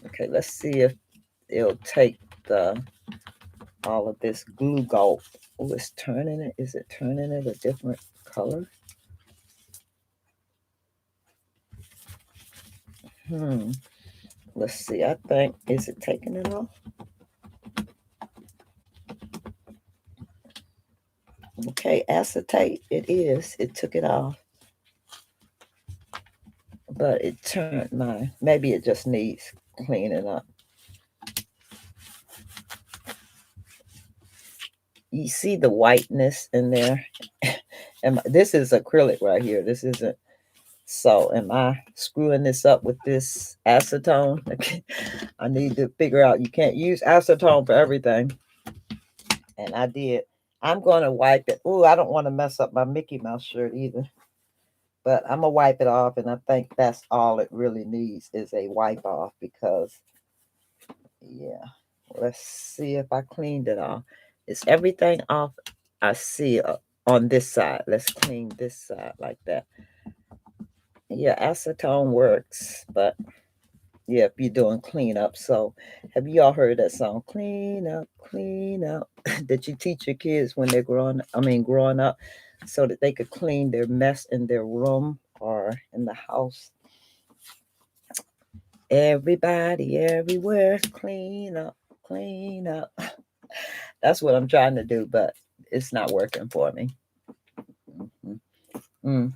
Okay, let's see if it'll take the all of this glue gulp. Oh, it's turning it. Is it turning it a different color? Hmm. Let's see. I think is it taking it off? Okay, acetate. It is. It took it off, but it turned my. Maybe it just needs cleaning up. You see the whiteness in there, and this is acrylic right here. This isn't. So am I screwing this up with this acetone? I need to figure out you can't use acetone for everything. And I did. I'm going to wipe it. Ooh, I don't want to mess up my Mickey Mouse shirt either. But I'm going to wipe it off. And I think that's all it really needs is a wipe off because, yeah. Let's see if I cleaned it off. Is everything off? I see on this side. Let's clean this side like that. Yeah, acetone works, but yeah, if you're doing cleanup. So, have you all heard that song, "Clean Up, Clean Up," that you teach your kids when they're growing up, so that they could clean their mess in their room or in the house? Everybody, everywhere, clean up, clean up. That's what I'm trying to do, but it's not working for me. Mhm. Mm.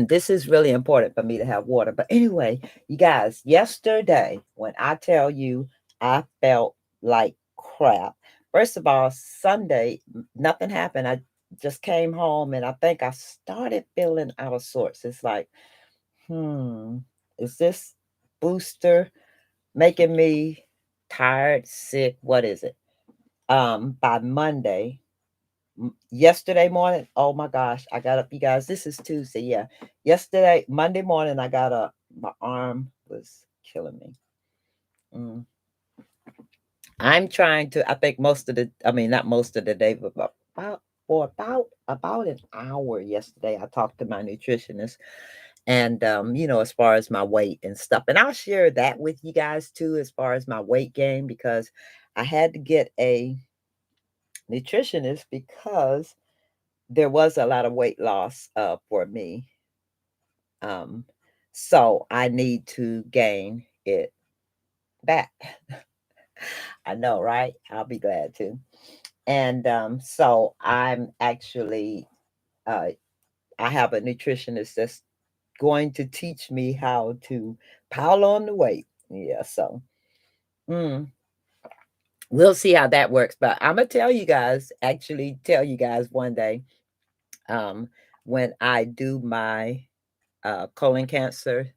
This is really important for me to have water. But anyway, you guys, yesterday, when I tell you I felt like crap, first of all, Sunday, nothing happened. I just came home and I think I started feeling out of sorts. It's like, is this booster making me tired, sick? What is it? By Monday, yesterday morning, oh my gosh, I got up, you guys. This is Tuesday. Yeah. Yesterday, Monday morning, I got up. My arm was killing me. Mm. I'm trying to, I think not most of the day, but about an hour yesterday, I talked to my nutritionist and, as far as my weight and stuff. And I'll share that with you guys too, as far as my weight gain, because I had to get a nutritionist because there was a lot of weight loss for me. Um, so I need to gain it back. I know, right? I'll be glad to. And so I'm actually uh, I have a nutritionist that's going to teach me how to pile on the weight. Yeah, so mm, we'll see how that works. But I'm gonna tell you guys, actually tell you guys one day, um, when I do my colon cancer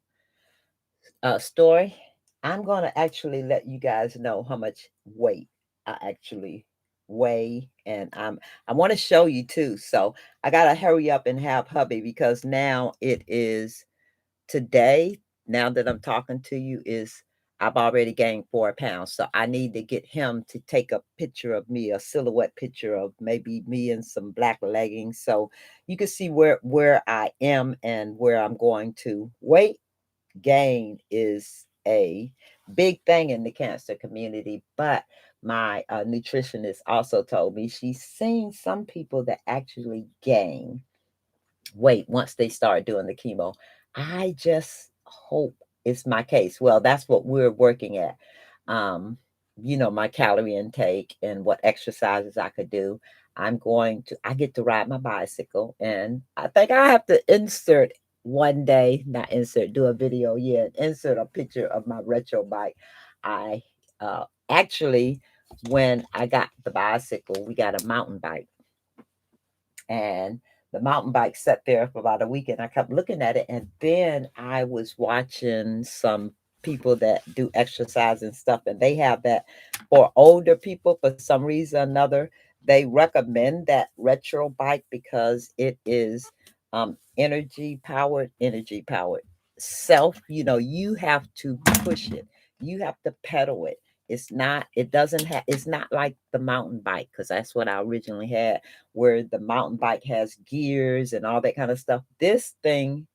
story, I'm gonna actually let you guys know how much weight I actually weigh, and I want to show you too. So I gotta hurry up and have hubby because now it is today. Now that I'm talking to you, is I've already gained 4 pounds, so I need to get him to take a picture of me, a silhouette picture of maybe me in some black leggings, so you can see where I am and where I'm going to. Weight gain is a big thing in the cancer community, but my nutritionist also told me she's seen some people that actually gain weight once they start doing the chemo. I just hope it's my case. Well, that's what we're working at. Um, my calorie intake and what exercises I could do. I get to ride my bicycle, and I think I have to insert one day, not insert, do a video, yeah, insert a picture of my retro bike. I actually, when I got the bicycle, we got a mountain bike, and the mountain bike sat there for about a week, and I kept looking at it, and then I was watching some people that do exercise and stuff, and they have that for older people. For some reason or another, they recommend that retro bike because it is energy powered self. You have to push it, you have to pedal it. It's not like the mountain bike, because that's what I originally had, where the mountain bike has gears and all that kind of stuff. This thing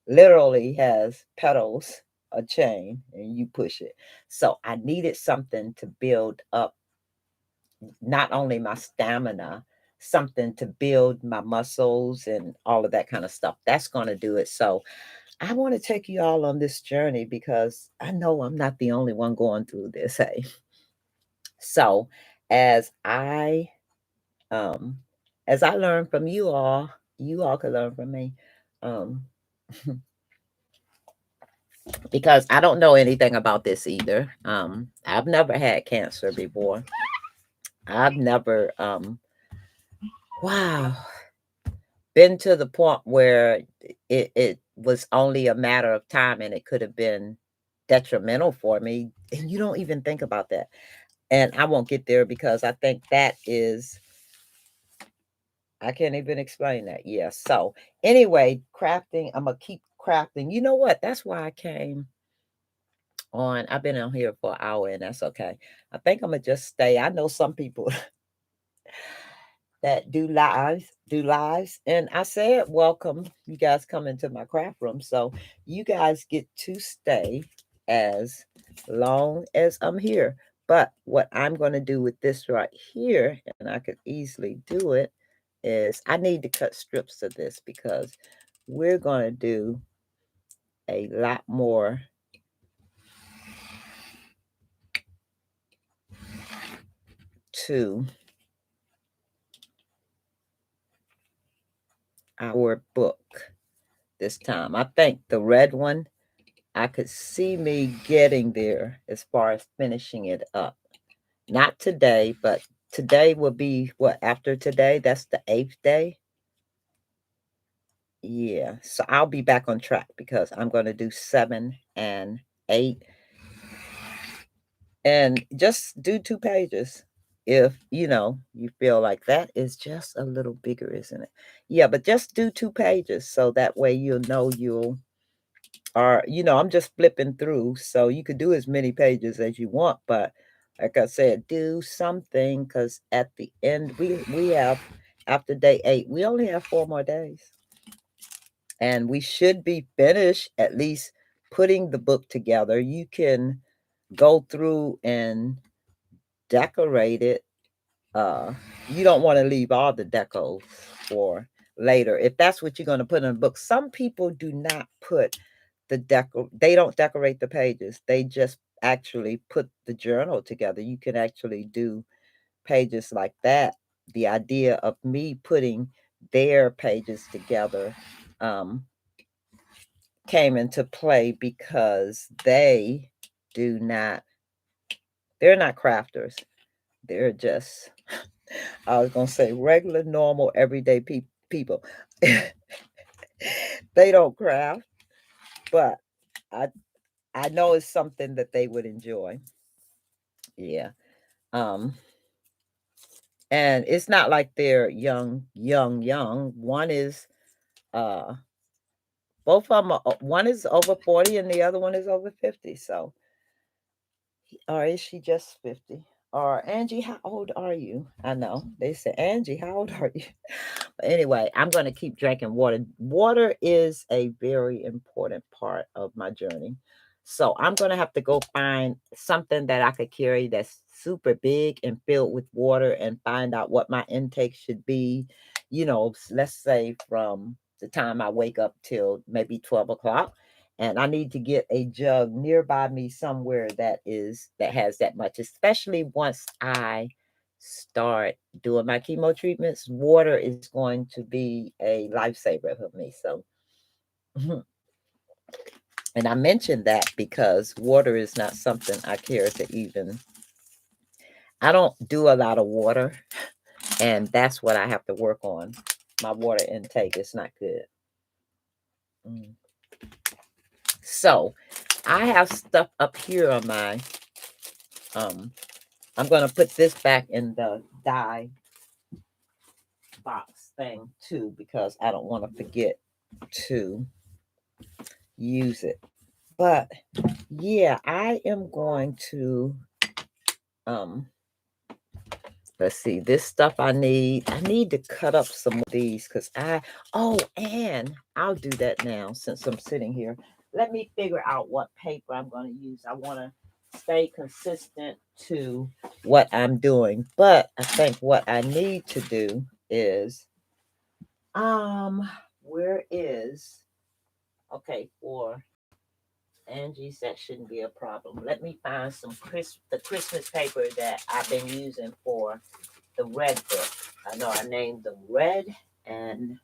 literally has pedals, a chain, and you push it. So I needed something to build up not only my stamina, something to build my muscles and all of that kind of stuff. That's going to do it. So I want to take you all on this journey because I know I'm not the only one going through this. Hey. So as I um, as I learn from you all can learn from me. Um, because I don't know anything about this either. I've never had cancer before. I've never, wow, been to the point where it was only a matter of time and it could have been detrimental for me. And you don't even think about that. And I won't get there because I think that is I can't even explain that. Yeah. So anyway, crafting, I'm gonna keep crafting. You know what? That's why I came on. I've been on here for an hour and that's okay. I think I'm gonna just stay. I know some people that do lives. And I said, welcome. You guys come into my craft room. So you guys get to stay as long as I'm here. But what I'm going to do with this right here, and I could easily do it, is I need to cut strips of this because we're going to do a lot more to our book this time. I think the red one, I could see me getting there as far as finishing it up. Not today, but today will be what, after today? That's the 8th day. Yeah. So I'll be back on track because I'm going to do 7 and 8 and just do 2 pages. If you feel like that is just a little bigger, isn't it? Yeah, but just do 2 pages so that way you'll know you'll or I'm just flipping through, so you could do as many pages as you want, but like I said, do something because at the end we have, after day 8, we only have 4 more days, and we should be finished at least putting the book together. You can go through and decorate it. uh you don't want to leave all the decos for later if that's what you're going to put in a book. Some people do not put they don't decorate the pages. They just actually put the journal together. You can actually do pages like that. The idea of me putting their pages together came into play because they're not crafters. They're just, I was going to say regular, normal, everyday people. They don't craft, but I I know it's something that they would enjoy. Yeah. Um, and it's not like they're young. One is uh both of them one is over 40 and the other one is over 50. So, or is she just 50? Or Angie, how old are you? I know. They say, Angie, how old are you? But anyway, I'm going to keep drinking water. Water is a very important part of my journey. So I'm going to have to go find something that I could carry that's super big and filled with water and find out what my intake should be. Let's say from the time I wake up till maybe 12 o'clock. And I need to get a jug nearby me somewhere that has that much, especially once I start doing my chemo treatments. Water is going to be a lifesaver for me. So, and I mentioned that because water is not something I care to even, I don't do a lot of water, and that's what I have to work on. My water intake is not good. So I have stuff up here on my, I'm going to put this back in the dye box thing too, because I don't want to forget to use it. But yeah, I am going to let's see, this stuff I need to cut up some of these because and I'll do that now since I'm sitting here. Let me figure out what paper I'm going to use. I want to stay consistent to what I'm doing, but I think what I need to do is where is, okay, for Angie's, that shouldn't be a problem. Let me find the Christmas paper that I've been using for the red book. I know I named them red and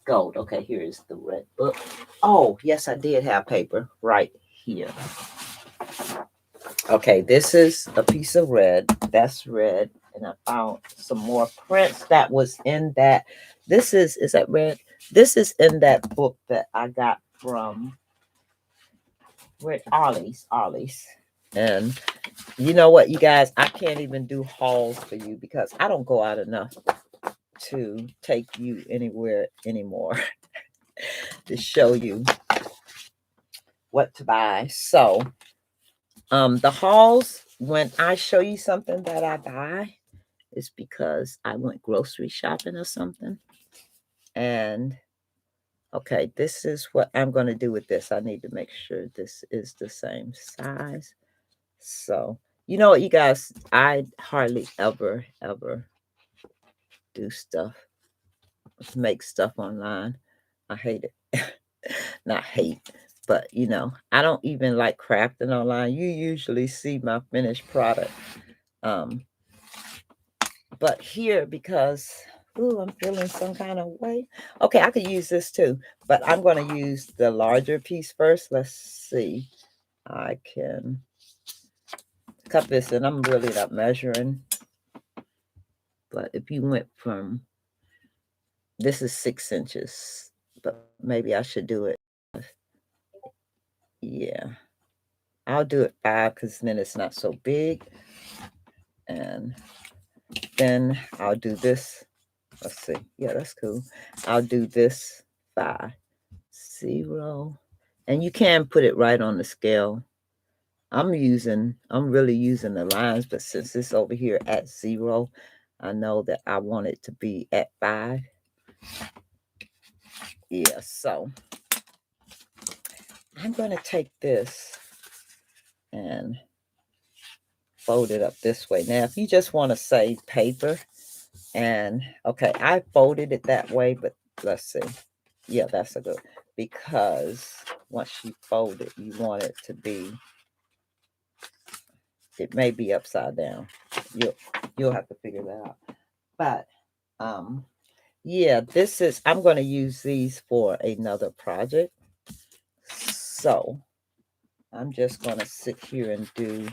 gold. Okay, here is the red book. Oh, yes, I did have paper right here. Okay, this is a piece of red. That's red. And I found some more prints that was in that. Is that red? This is in that book that I got from Ollie's. And you know what, you guys, I can't even do hauls for you because I don't go out enough to take you anywhere anymore to show you what to buy. So, the hauls, when I show you something that I buy, it's because I went grocery shopping or something. And okay, this is what I'm going to do with this. I need to make sure this is the same size. So, you know what, you guys, I hardly ever do stuff, make stuff online. I hate it. Not hate, but I don't even like crafting online. You usually see my finished product. But here, because I'm feeling some kind of way. Okay, I could use this too, but I'm going to use the larger piece first. Let's see. I can cut this, and I'm really not measuring. But if you went from, this is 6 inches, but maybe I should do it. Yeah, I'll do it 5 because then it's not so big. And then I'll do this. Let's see. Yeah, that's cool. I'll do this 5, 0. And you can put it right on the scale. I'm really using the lines, but since it's over here at 0, I know that I want it to be at 5. Yeah, so I'm going to take this and fold it up this way. Now, if you just want to save paper, and okay, I folded it that way, but let's see. Yeah, that's a good, because once you fold it, you want it to be, it may be upside down. You'll have to figure that out. But Yeah, I'm going to use these for another project. So I'm just going to sit here and do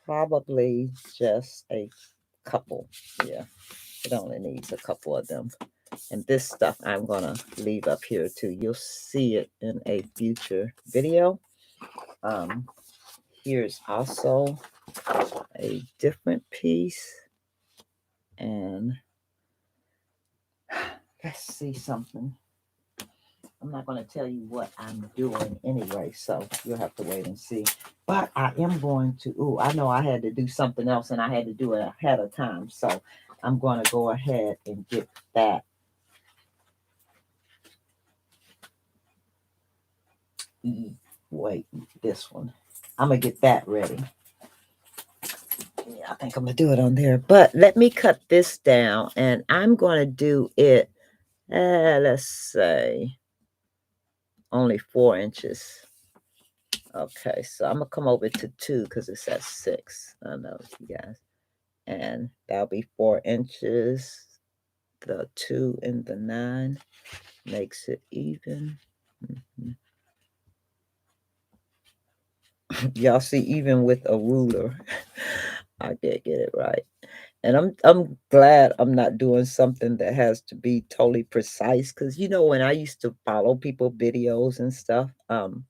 probably just a couple. Yeah, it only needs a couple of them. And this stuff I'm going to leave up here too. You'll see it in a future video. Here's also a different piece. And let's see something. I'm not going to tell you what I'm doing anyway, so you'll have to wait and see. But I am going to, I know I had to do something else and I had to do it ahead of time. So I'm going to go ahead and get that. Wait, this one. I'm going to get that ready. Yeah, I think I'm going to do it on there. But let me cut this down and I'm going to do it, let's say, only 4 inches. Okay, so I'm going to come over to 2 because it's at 6. I know, you guys. And that'll be 4 inches. The 2 and the 9 makes it even. Y'all see, even with a ruler, I can't get it right. And I'm glad I'm not doing something that has to be totally precise. Because, when I used to follow people videos and stuff, and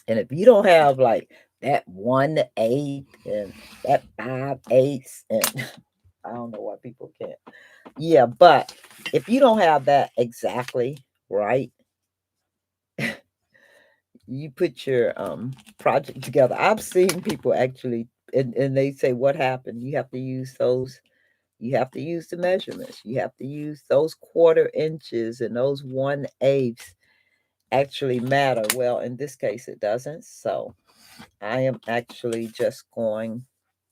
if you don't have like that 1/8 and that 5/8, and I don't know why people can't. Yeah, but if you don't have that exactly right, you put your project together. I've seen people actually, and they say, what happened? You have to use those. You have to use the measurements. You have to use those 1/4 inches, and those 1/8 actually matter. Well, in this case, it doesn't. So I am actually just going.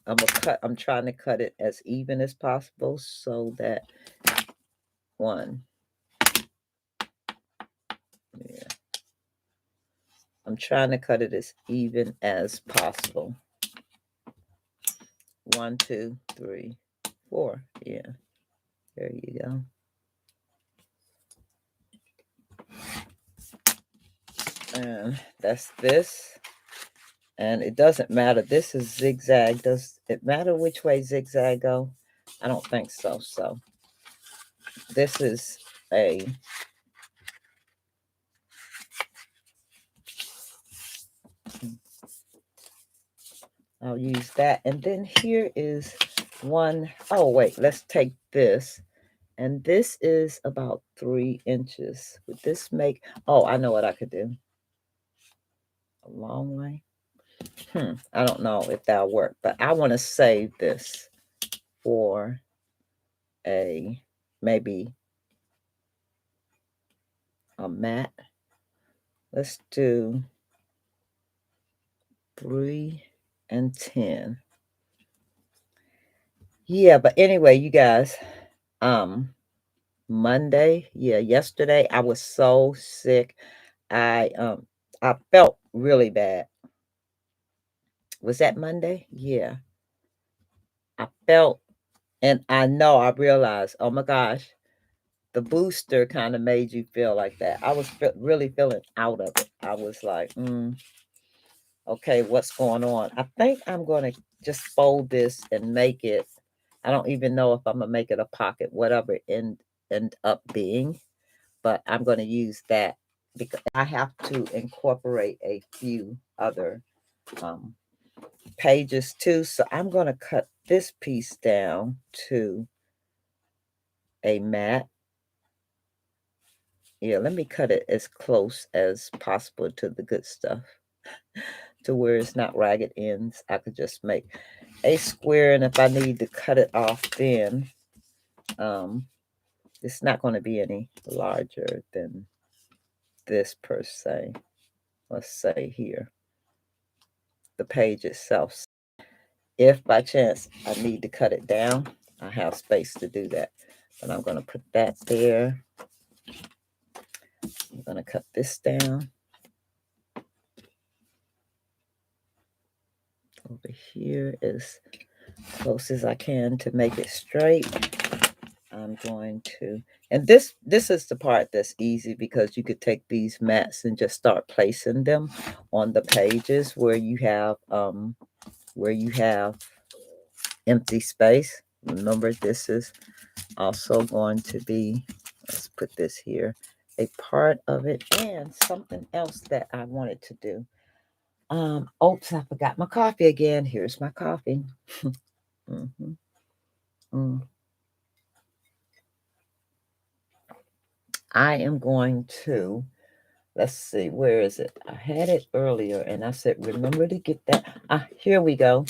I'm trying to cut it as even as possible so that one. Yeah. I'm trying to cut it as even as possible. 1, 2, 3, 4. Yeah. There you go. And that's this. And it doesn't matter. This is zigzag. Does it matter which way zigzag go? I don't think so. So this is a I'll use that. And then here is one. Oh, wait, let's take this. And this is about 3 inches. Would this make, I know what I could do. A long way. I don't know if that'll work, but I want to save this for maybe a mat. Let's do 3 and 10. Yeah, but anyway, you guys, Monday, yesterday I was so sick. I felt really bad. Was that Monday? Yeah. I felt, and I realized, oh my gosh, the booster kind of made you feel like that. I was really feeling out of it. I was like, okay, what's going on? I think I'm going to just fold this and make it. I don't even know if I'm going to make it a pocket, whatever end up being. But I'm going to use that because I have to incorporate a few other pages too. So I'm going to cut this piece down to a mat. Yeah, let me cut it as close as possible to the good stuff, to where it's not ragged ends. I could just make a square, and if I need to cut it off, then it's not going to be any larger than this per se. Let's say here, the page itself. If by chance I need to cut it down, I have space to do that. But I'm going to put that there. I'm going to cut this down. Over here as close as I can to make it straight. I'm going to, and this is the part that's easy because you could take these mats and just start placing them on the pages where you have empty space. Remember, this is also going to be, let's put this here, a part of it, and something else that I wanted to do. Oops, I forgot my coffee again. Here's my coffee. Mhm, mm. I am going to, let's see, where is it? I had it earlier and I said, remember to get that. Here we go.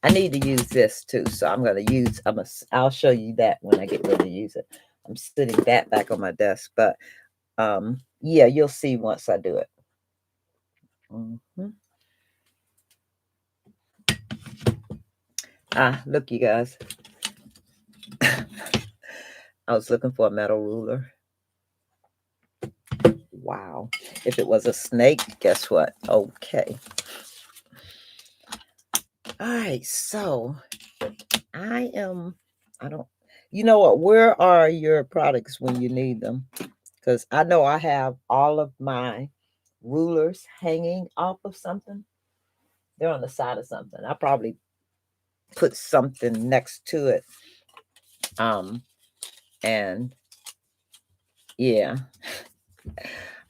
I need to use this too. So I'm going to use, I'll show you that when I get ready to use it. I'm sitting that back on my desk, but yeah, you'll see once I do it. Mhm. Look, you guys, I was looking for a metal ruler. Wow. If it was a snake, guess what? Okay. All right. So I am, I don't, you know what? Where are your products when you need them? Because I know I have all of my rulers hanging off of something. They're on the side of something. I probably put something next to it. Um, and yeah,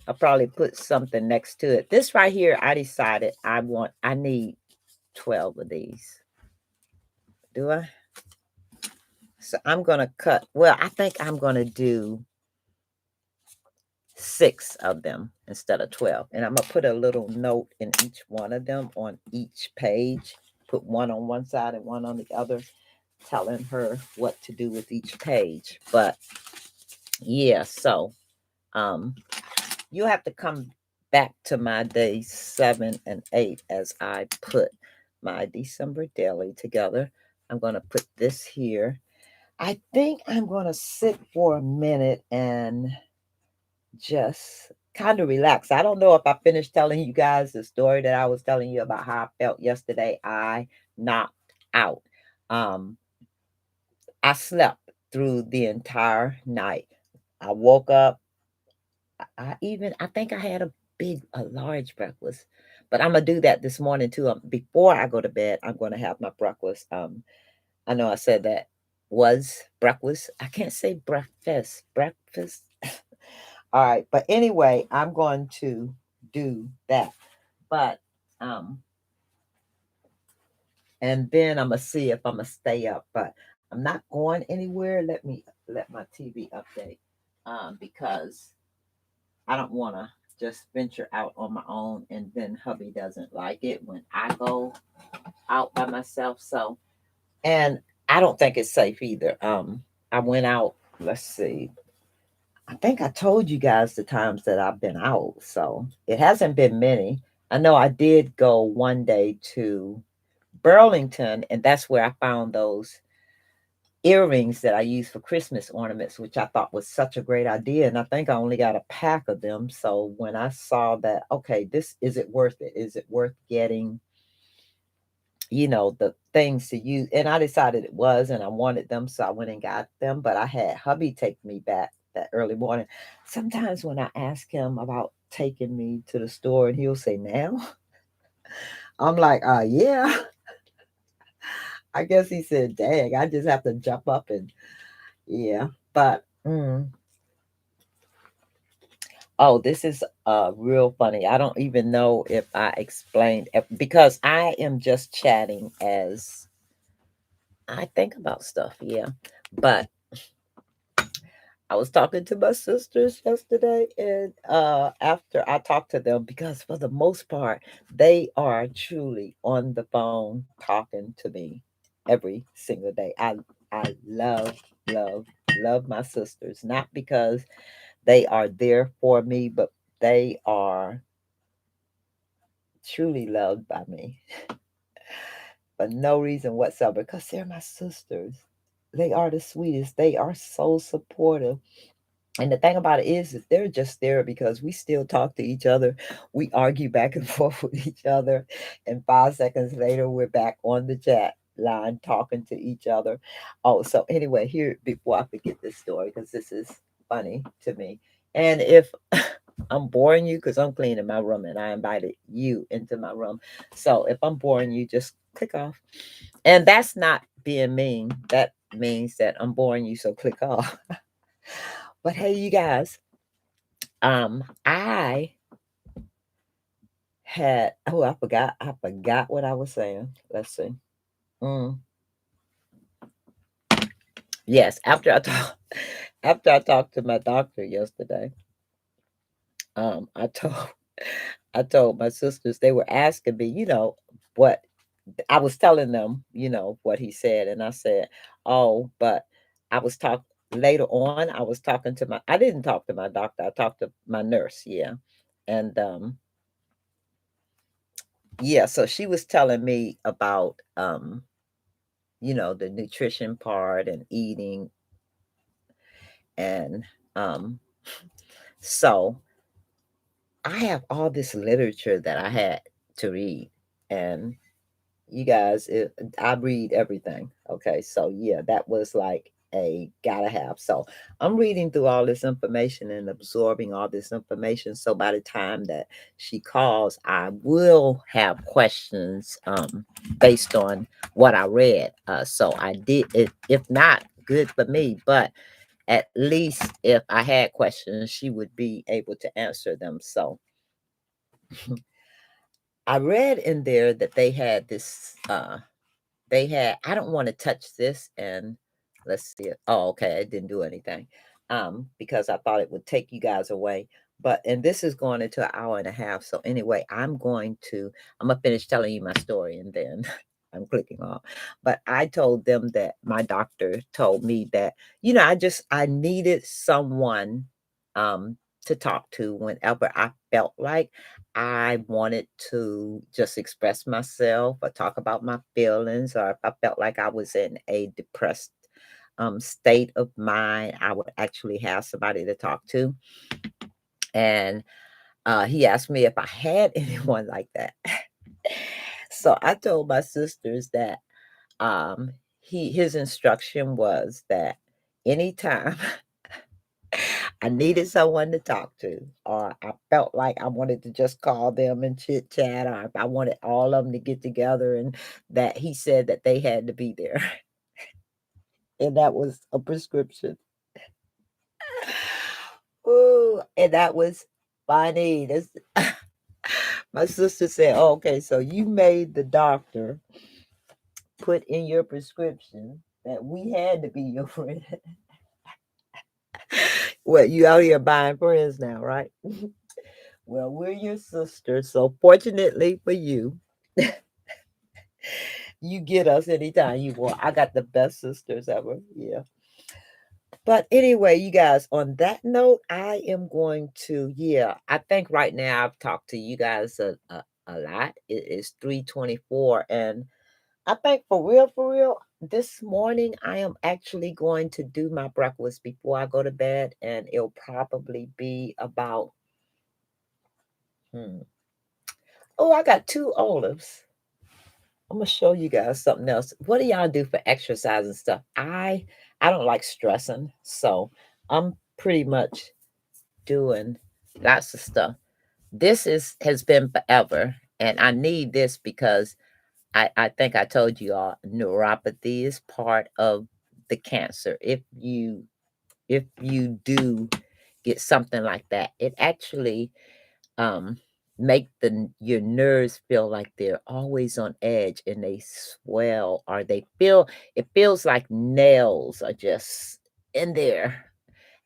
I'll probably put something next to it. This right here, I decided I need 12 of these. Do I? So I'm going to cut, well, I think I'm going to do 6 of them instead of 12. And I'm going to put a little note in each one of them on each page. Put one on one side and one on the other, telling her what to do with each page. But yeah, so um you'll have to come back to my days 7 and 8 as I put my December daily together. I'm going to put this here. I think I'm going to sit for a minute and just kind of relax. I don't know if I finished telling you guys the story that I was telling you about how I felt yesterday. I knocked out. Um, I slept through the entire night. I woke up. I think I had a large breakfast, but I'm gonna do that this morning too. Before I go to bed, I'm gonna have my breakfast. I know I said that was breakfast. I can't say breakfast. Breakfast. All right, but anyway, I'm going to do that. But and then I'm gonna see if I'm gonna stay up. But I'm not going anywhere. Let my TV update. Because I don't want to just venture out on my own, and then hubby doesn't like it when I go out by myself. So, and I don't think it's safe either. I went out. Let's see. I think I told you guys the times that I've been out. So it hasn't been many. I know I did go one day to Burlington, and that's where I found those earrings that I use for Christmas ornaments, which I thought was such a great idea. And I think I only got a pack of them. So when I saw that, okay, this is it worth it? Is it worth getting, the things to use? And I decided it was, and I wanted them. So I went and got them. But I had hubby take me back that early morning. Sometimes when I ask him about taking me to the store, and he'll say, now, I'm like, yeah. I guess he said, dang, I just have to jump up and, yeah. But, oh, this is real funny. I don't even know if I explained because I am just chatting as I think about stuff. Yeah. But I was talking to my sisters yesterday, and after I talked to them, because for the most part, they are truly on the phone talking to me every single day. I love, love my sisters, not because they are there for me, but they are truly loved by me for no reason whatsoever because they're my sisters. They are the sweetest. They are so supportive. And the thing about it is they're just there because we still talk to each other. We argue back and forth with each other. And 5 seconds later, we're back on the chat. line talking to each other. Oh, so anyway, here, before I forget this story, because this is funny to me. And if I'm boring you, because I'm cleaning my room and I invited you into my room. So if I'm boring you, just click off. And that's not being mean. That means that I'm boring you, so click off. But hey, you guys, I had, oh, I forgot what I was saying. Let's see. Mm, yes, after I talked to my doctor yesterday, I told I told my sisters, they were asking me, what I was telling them, what he said, and I said, "Oh, but I was talk later on, I was talking to I didn't talk to my doctor, I talked to my nurse, yeah." And yeah, so she was telling me about the nutrition part and eating, and um so I have all this literature that I had to read, and you guys, I read everything. Okay, so yeah, that was like a gotta have. So I'm reading through all this information and absorbing all this information. So by the time that she calls, I will have questions based on what I read. So I did it. If not, good for me. But at least if I had questions, she would be able to answer them. So I read in there that they had this. I don't want to touch this, and let's see it. Oh, okay, it didn't do anything. Because I thought it would take you guys away. And this is going into an hour and a half. So anyway, I'm gonna finish telling you my story and then I'm clicking off. But I told them that my doctor told me that, I needed someone to talk to whenever I felt like I wanted to just express myself or talk about my feelings, or if I felt like I was in a depressed state of mind, I would actually have somebody to talk to. And he asked me if I had anyone like that. So I told my sisters that his instruction was that anytime I needed someone to talk to, or I felt like I wanted to just call them and chit chat, or if I wanted all of them to get together, and that he said that they had to be there. And that was a prescription. Ooh, and that was funny. My sister said, oh, okay, so you made the doctor put in your prescription that we had to be your friend. Well, you out here buying friends now, right? Well, we're your sisters, so fortunately for you, you get us anytime you want. I got the best sisters ever. Yeah. But anyway, you guys, on that note, I am going to, yeah, I think right now I've talked to you guys a lot. It is 3:24. And I think for real, this morning I am actually going to do my breakfast before I go to bed. And it'll probably be about, hmm. Oh, I got 2 olives. I'm gonna show you guys something else. What do y'all do for exercise and stuff? I don't like stressing, so I'm pretty much doing lots of stuff. This has been forever, and I need this because I think I told you all neuropathy is part of the cancer. If you do get something like that, it actually um make your nerves feel like they're always on edge, and they swell, or it feels like nails are just in there.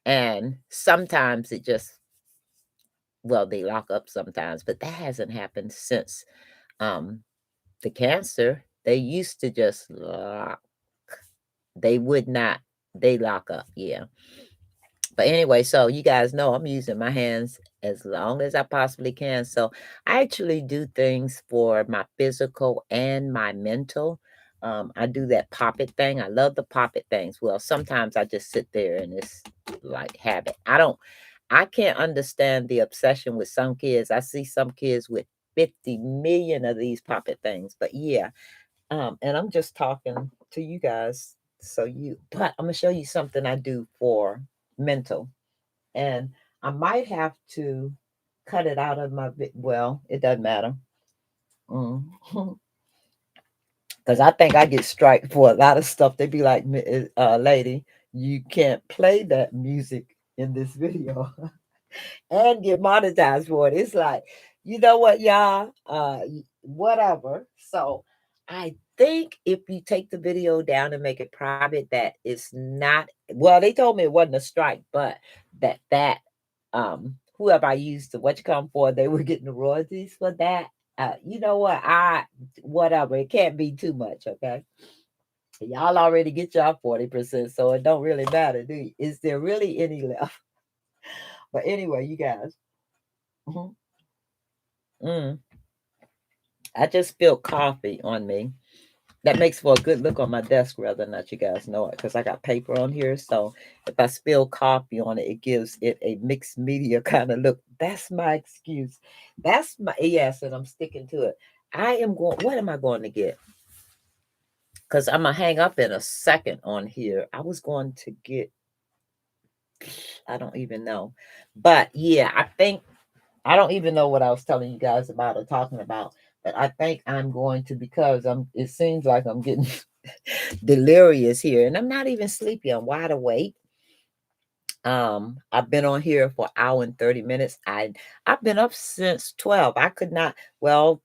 And sometimes it just, well, they lock up sometimes, but that hasn't happened since um the cancer. They used to just lock. They would not, they lock up, yeah. But anyway, so you guys know I'm using my hands as long as I possibly can. So I actually do things for my physical and my mental. I do that poppet thing. I love the poppet things. Well, sometimes I just sit there and it's like habit. I can't understand the obsession with some kids. I see some kids with 50 million of these poppet things. But yeah, And I'm just talking to you guys. But I'm gonna show you something I do for mental. And I might have to cut it out of well, it doesn't matter. Mm. Because I think I get strike for a lot of stuff. They be like, lady, you can't play that music in this video and get monetized for it. It's like, you know what, y'all? Whatever. So I think if you take the video down and make it private, that it's not, well, they told me it wasn't a strike, but whoever I used to what you come for, they were getting the royalties for that. You know what? Whatever. It can't be too much, okay? Y'all already get y'all 40%, so it don't really matter, do you? Is there really any left? But anyway, you guys. Mhm. Mm, I just spilled coffee on me. That makes for a good look on my desk, rather not you guys know it, because I got paper on here. So if I spill coffee on it, it gives it a mixed media kind of look. That's my excuse. That's my yes, and I'm sticking to it. I am going. What am I going to get? Because I'm gonna hang up in a second on here. I was going to get. I don't even know, but yeah, I think I don't even know what I was telling you guys about or talking about. But I think I'm going to because it seems like I'm getting delirious here and I'm not even sleepy. I'm wide awake. I've been on here for an hour and 30 minutes. I've been up since 12. I could not, well,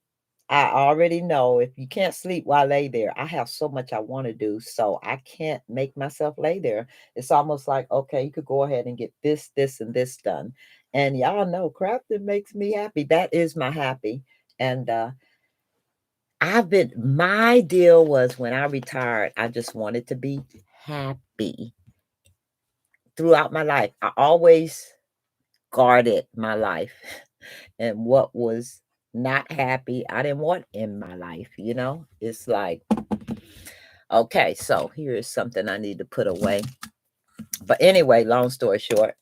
I already know if you can't sleep while lay there, I have so much I want to do. So I can't make myself lay there. It's almost like, okay, you could go ahead and get this, this, and this done. And y'all know crafting makes me happy. That is my happy. And my deal was when I retired, I just wanted to be happy throughout my life. I always guarded my life and what was not happy, I didn't want in my life, you know? It's like, okay, so here is something I need to put away. But anyway, long story short,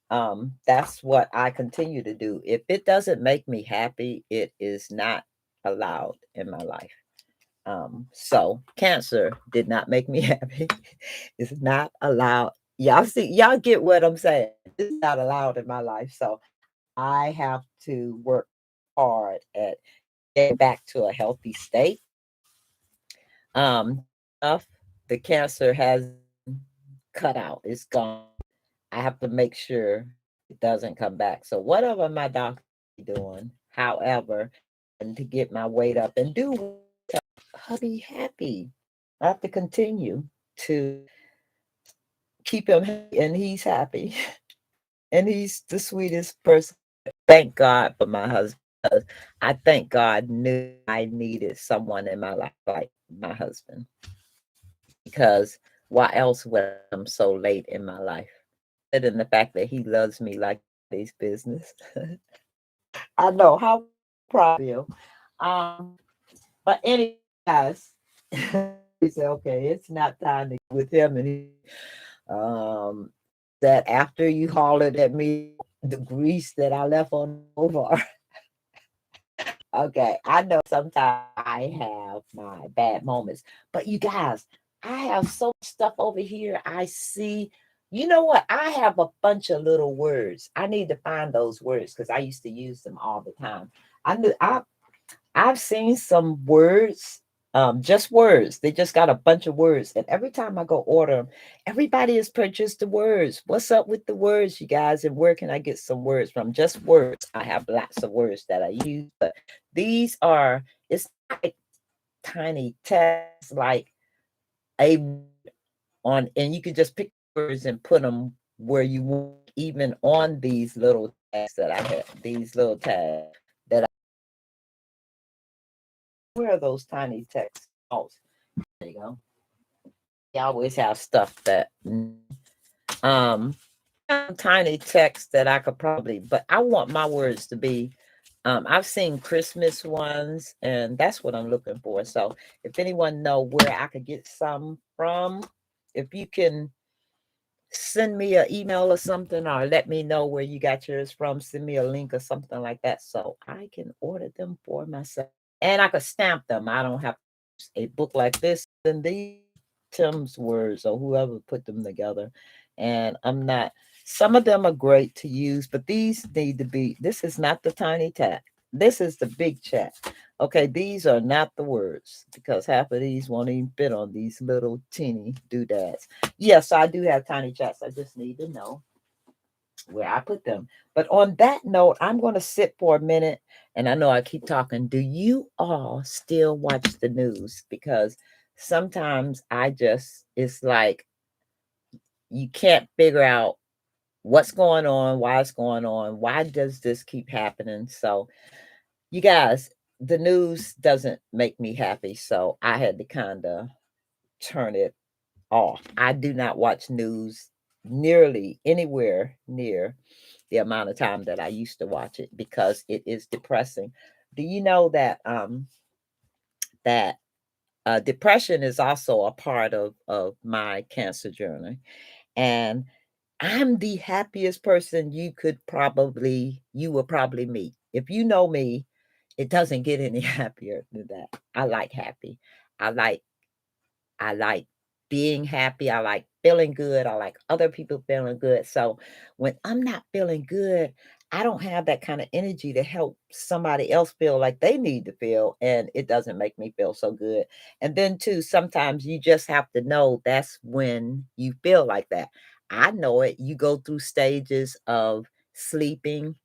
that's what I continue to do. If it doesn't make me happy, it is not allowed in my life. So cancer did not make me happy. It's not allowed. Y'all get what I'm saying. It's not allowed in my life. So I have to work hard at getting back to a healthy state. Stuff the cancer has cut out. It's gone. I have to make sure it doesn't come back. So whatever my doctor is doing, however, and to get my weight up and do hubby happy. I have to continue to keep him happy, and he's happy. And he's the sweetest person. Thank God for my husband. I thank God knew I needed someone in my life like my husband. Because why else would I come so late in my life? Other than the fact that he loves me like his business. I know how proud of you. Um, but anyway, guys, he said, okay, it's not time to with him. And um, that after you hollered at me, the grease that I left on over. Okay, I know sometimes I have my bad moments, but you guys, I have so much stuff over here. I see, you know what? I have a bunch of little words. I need to find those words because I used to use them all the time. I've seen some words, just words. They just got a bunch of words. And every time I go order them, everybody has purchased the words. What's up with the words, you guys? And where can I get some words from? Just words. I have lots of words that I use, but it's like tiny text, like a and you can just pick words and put them where you want, even on these little tags that I have, these little tags that where are those tiny text? Oh, there you go. You always have stuff that um tiny text that I could probably, but I want my words to be I've seen Christmas ones and that's what I'm looking for. So if anyone know where I could get some from, if you can send me an email or something or let me know where you got yours from, send me a link or something like that so I can order them for myself and I could stamp them. I don't have a book like this, and these Tim's words or whoever put them together. And I'm not, some of them are great to use, but these need to be, this is not the tiny chat. This is the big chat. Okay, these are not the words because half of these won't even fit on these little teeny doodads. Yes, I do have tiny chats. I just need to know where I put them. But on that note, I'm going to sit for a minute. And I know I keep talking. Do you all still watch the news? Because sometimes I just, it's like you can't figure out what's going on, why it's going on, why does this keep happening? So, you guys, the news doesn't make me happy. So, I had to kind of turn it off. I do not watch news nearly anywhere near the amount of time that I used to watch it because it is depressing. Do you know that that depression is also a part of my cancer journey? And I'm the happiest person you will probably meet. If you know me, it doesn't get any happier than that. I like happy. I like I like being happy. I like feeling good. I like other people feeling good. So when I'm not feeling good, I don't have that kind of energy to help somebody else feel like they need to feel. And it doesn't make me feel so good. And then, too, sometimes you just have to know that's when you feel like that. I know it. You go through stages of sleeping.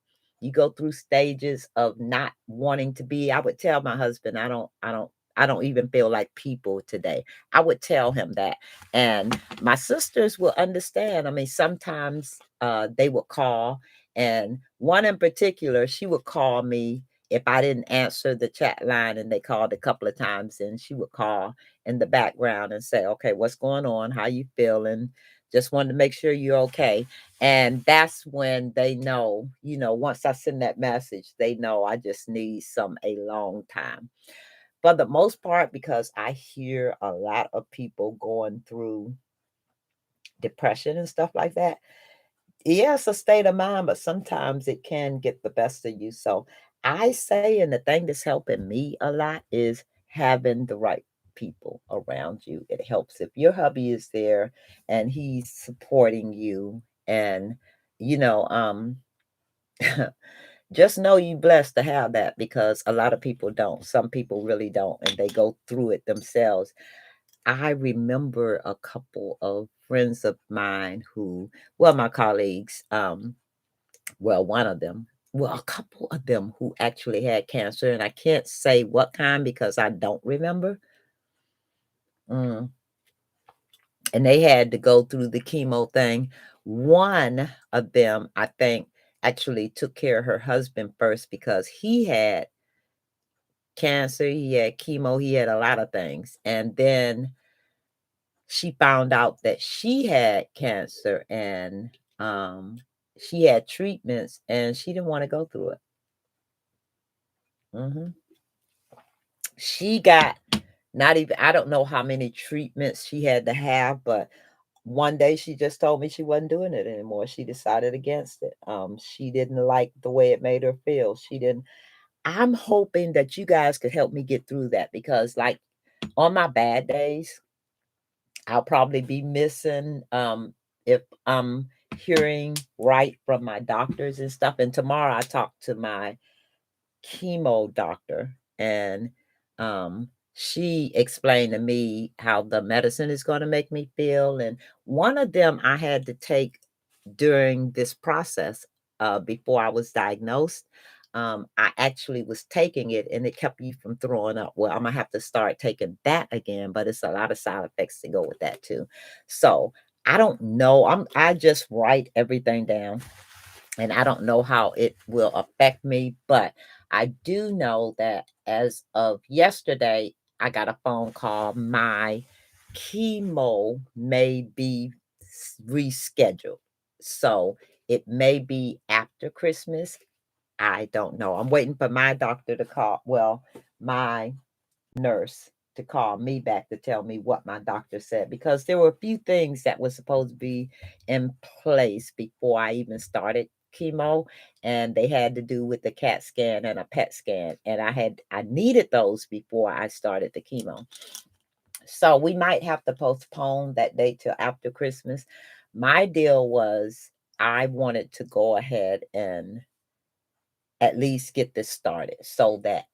You go through stages of not wanting to be. I would tell my husband, I don't even feel like people today. I would tell him that. And my sisters will understand. I mean, sometimes they would call, and one in particular, she would call me if I didn't answer the chat line, and they called a couple of times, and she would call in the background and say, okay, what's going on? How you feeling? Just wanted to make sure you're okay. And that's when they know, once I send that message, they know I just need some a long time for the most part, because I hear a lot of people going through depression and stuff like that. Yeah, it's a state of mind, but sometimes it can get the best of you. So I say, and the thing that's helping me a lot is having the right people around you. It helps if your hubby is there and he's supporting you and you know just know you blessed to have that because a lot of people don't. Some people really don't, and they go through it themselves. I remember a couple of friends of mine who, well, my colleagues, well, one of them, well, a couple of them who actually had cancer, and I can't say what kind because I don't remember. Mm, and they had to go through the chemo thing. One of them, I think, actually took care of her husband first because he had cancer, he had chemo, he had a lot of things. And then she found out that she had cancer and she had treatments and she didn't want to go through it. Mhm. She got not even, I don't know how many treatments she had to have, but one day she just told me she wasn't doing it anymore. She decided against it. She didn't like the way it made her feel. She didn't. I'm hoping that you guys could help me get through that because, like, on my bad days, I'll probably be missing if I'm hearing right from my doctors and stuff. And tomorrow I talk to my chemo doctor and she explained to me how the medicine is going to make me feel. And one of them I had to take during this process, before I was diagnosed. I actually was taking it and it kept you from throwing up. Well, I'm gonna have to start taking that again, but it's a lot of side effects to go with that too. So I don't know. I just write everything down and I don't know how it will affect me, but I do know that as of yesterday, I got a phone call. My chemo may be rescheduled. So it may be after Christmas. I don't know. I'm waiting for my doctor to call. Well, my nurse to call me back to tell me what my doctor said because there were a few things that was supposed to be in place before I even started chemo, and they had to do with the CAT scan and a PET scan. And I needed those before I started the chemo. So we might have to postpone that date till after Christmas. My deal was I wanted to go ahead and at least get this started so that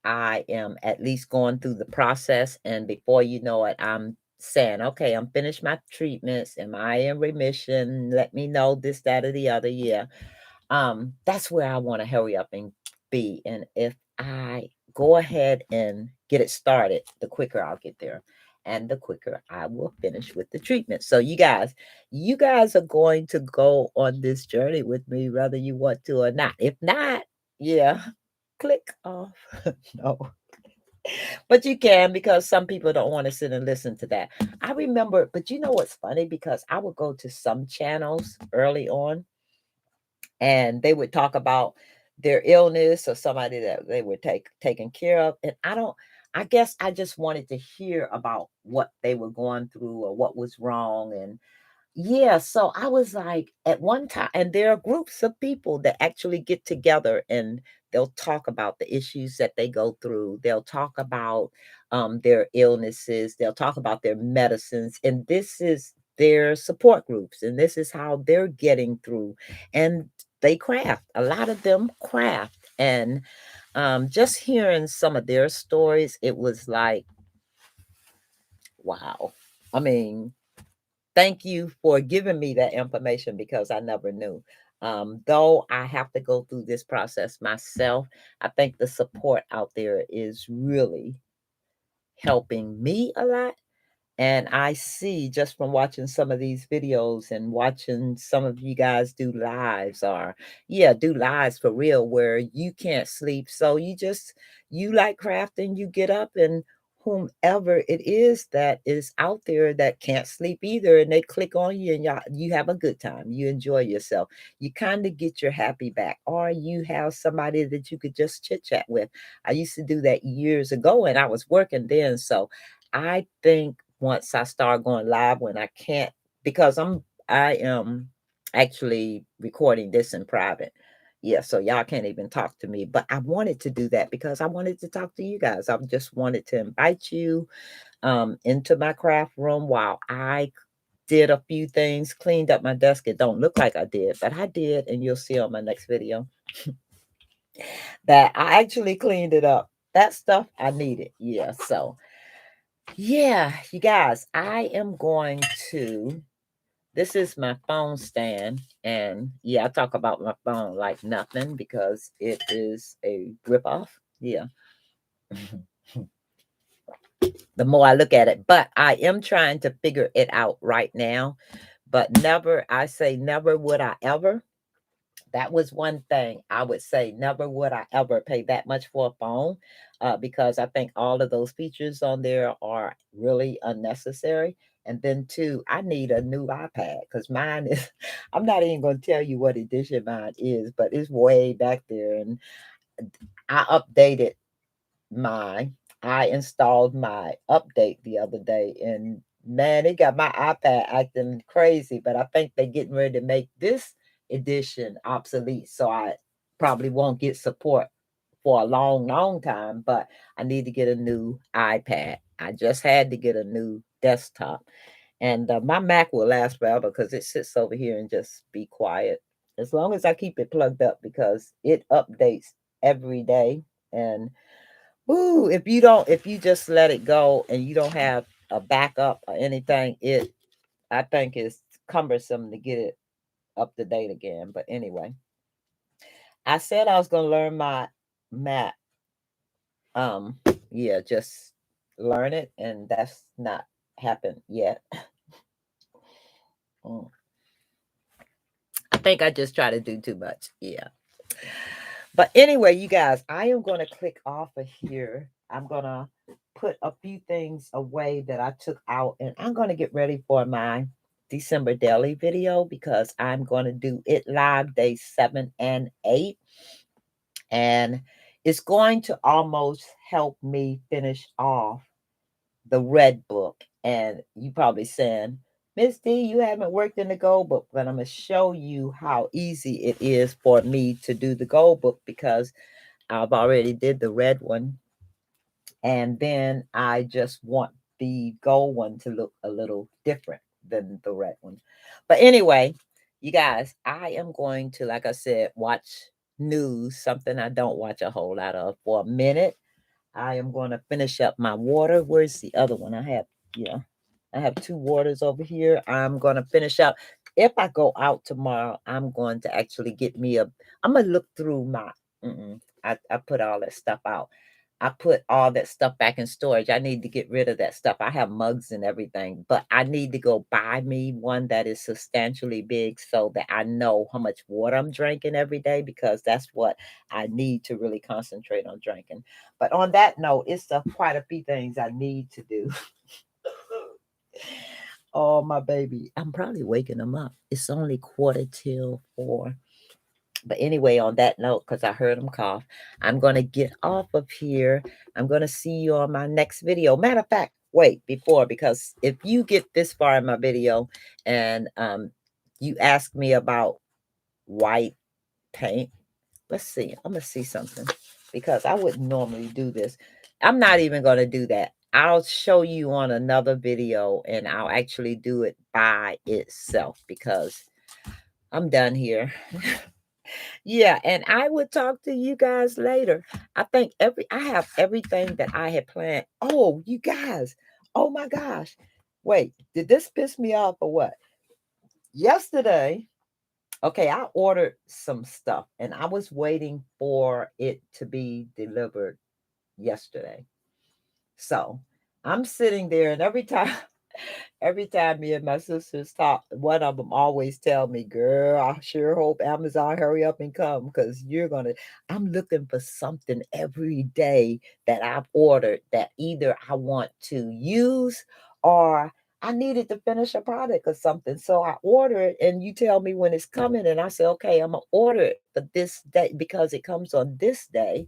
I am at least going through the process. And before you know it, I'm saying, okay, I'm finished my treatments. Am I in remission? Let me know this, that, or the other. Yeah. That's where I want to hurry up and be. And if I go ahead and get it started, the quicker I'll get there. And the quicker I will finish with the treatment. So you guys are going to go on this journey with me, whether you want to or not. If not, yeah, click off. No. But you can, because some people don't want to sit and listen to that. I remember, but you know what's funny? Because I would go to some channels early on and they would talk about their illness or somebody that they were taking care of. And I guess I just wanted to hear about what they were going through or what was wrong. And yeah, so I was like, at one time, and there are groups of people that actually get together and they'll talk about the issues that they go through. They'll talk about their illnesses. They'll talk about their medicines. And this is their support groups. And this is how they're getting through. And they craft. A lot of them craft. And just hearing some of their stories, it was like, wow. I mean, thank you for giving me that information because I never knew. Though I have to go through this process myself, I think the support out there is really helping me a lot. And I see just from watching some of these videos and watching some of you guys do lives or, yeah, do lives for real where you can't sleep. So you like crafting, you get up and whomever it is that is out there that can't sleep either, and they click on you and you have a good time. You enjoy yourself. You kind of get your happy back, or you have somebody that you could just chit chat with. I used to do that years ago and I was working then. So I think once I start going live when I can't, because I am actually recording this in private. Yeah, so y'all can't even talk to me. But I wanted to do that because I wanted to talk to you guys. I just wanted to invite you into my craft room while I did a few things, cleaned up my desk. It don't look like I did, but I did, and you'll see on my next video that I actually cleaned it up. That stuff I needed. Yeah, so yeah, you guys, I am going to. This is my phone stand. And yeah, I talk about my phone like nothing because it is a ripoff. Yeah. The more I look at it, but I am trying to figure it out right now. But never, I say, never would I ever. That was one thing I would say. Never would I ever pay that much for a phone because I think all of those features on there are really unnecessary. And then, two, I need a new iPad because mine is, I'm not even going to tell you what edition mine is, but it's way back there. And I updated mine. I installed my update the other day, and man, it got my iPad acting crazy. But I think they're getting ready to make this edition obsolete, so I probably won't get support for a long, long time. But I need to get a new iPad. I just had to get a new desktop, and my Mac will last forever because it sits over here and just be quiet as long as I keep it plugged up because it updates every day. And ooh, if you just let it go and you don't have a backup or anything, I think it's cumbersome to get it up to date again. But anyway, I said I was gonna learn my Mac. Um, yeah, just learn it, and that's not happened yet. Mm. I think I just try to do too much. Yeah. But anyway, you guys, I am going to click off of here. I'm going to put a few things away that I took out, and I'm going to get ready for my December daily video because I'm going to do it live day 7 and 8. And it's going to almost help me finish off the red book. And you probably saying, Miss D, you haven't worked in the gold book, but I'm going to show you how easy it is for me to do the gold book because I've already did the red one. And then I just want the gold one to look a little different than the red one. But anyway, you guys, I am going to, like I said, watch news, something I don't watch a whole lot of for a minute. I am going to finish up my water. Where's the other one? Yeah, I have 2 waters over here. I'm going to finish up. If I go out tomorrow, I'm going to actually get me I'm going to look through I put all that stuff out. I put all that stuff back in storage. I need to get rid of that stuff. I have mugs and everything, but I need to go buy me one that is substantially big so that I know how much water I'm drinking every day because that's what I need to really concentrate on drinking. But on that note, it's quite a few things I need to do. Oh, my baby. I'm probably waking them up. It's only 4:45. But anyway, on that note, because I heard him cough, I'm going to get off of here. I'm going to see you on my next video. Matter of fact, wait, because if you get this far in my video and you ask me about white paint, let's see. I'm going to see something because I wouldn't normally do this. I'm not even going to do that. I'll show you on another video and I'll actually do it by itself because I'm done here. Yeah, and I will talk to you guys later. I have everything that I had planned. Oh, you guys. Oh my gosh. Wait, did this piss me off or what? Yesterday, okay, I ordered some stuff and I was waiting for it to be delivered yesterday. So I'm sitting there and every time me and my sisters talk, one of them always tell me, girl, I sure hope Amazon hurry up and come because I'm looking for something every day that I've ordered that either I want to use or I needed to finish a product or something. So I order it and you tell me when it's coming and I say, okay, I'm going to order it for this day because it comes on this day.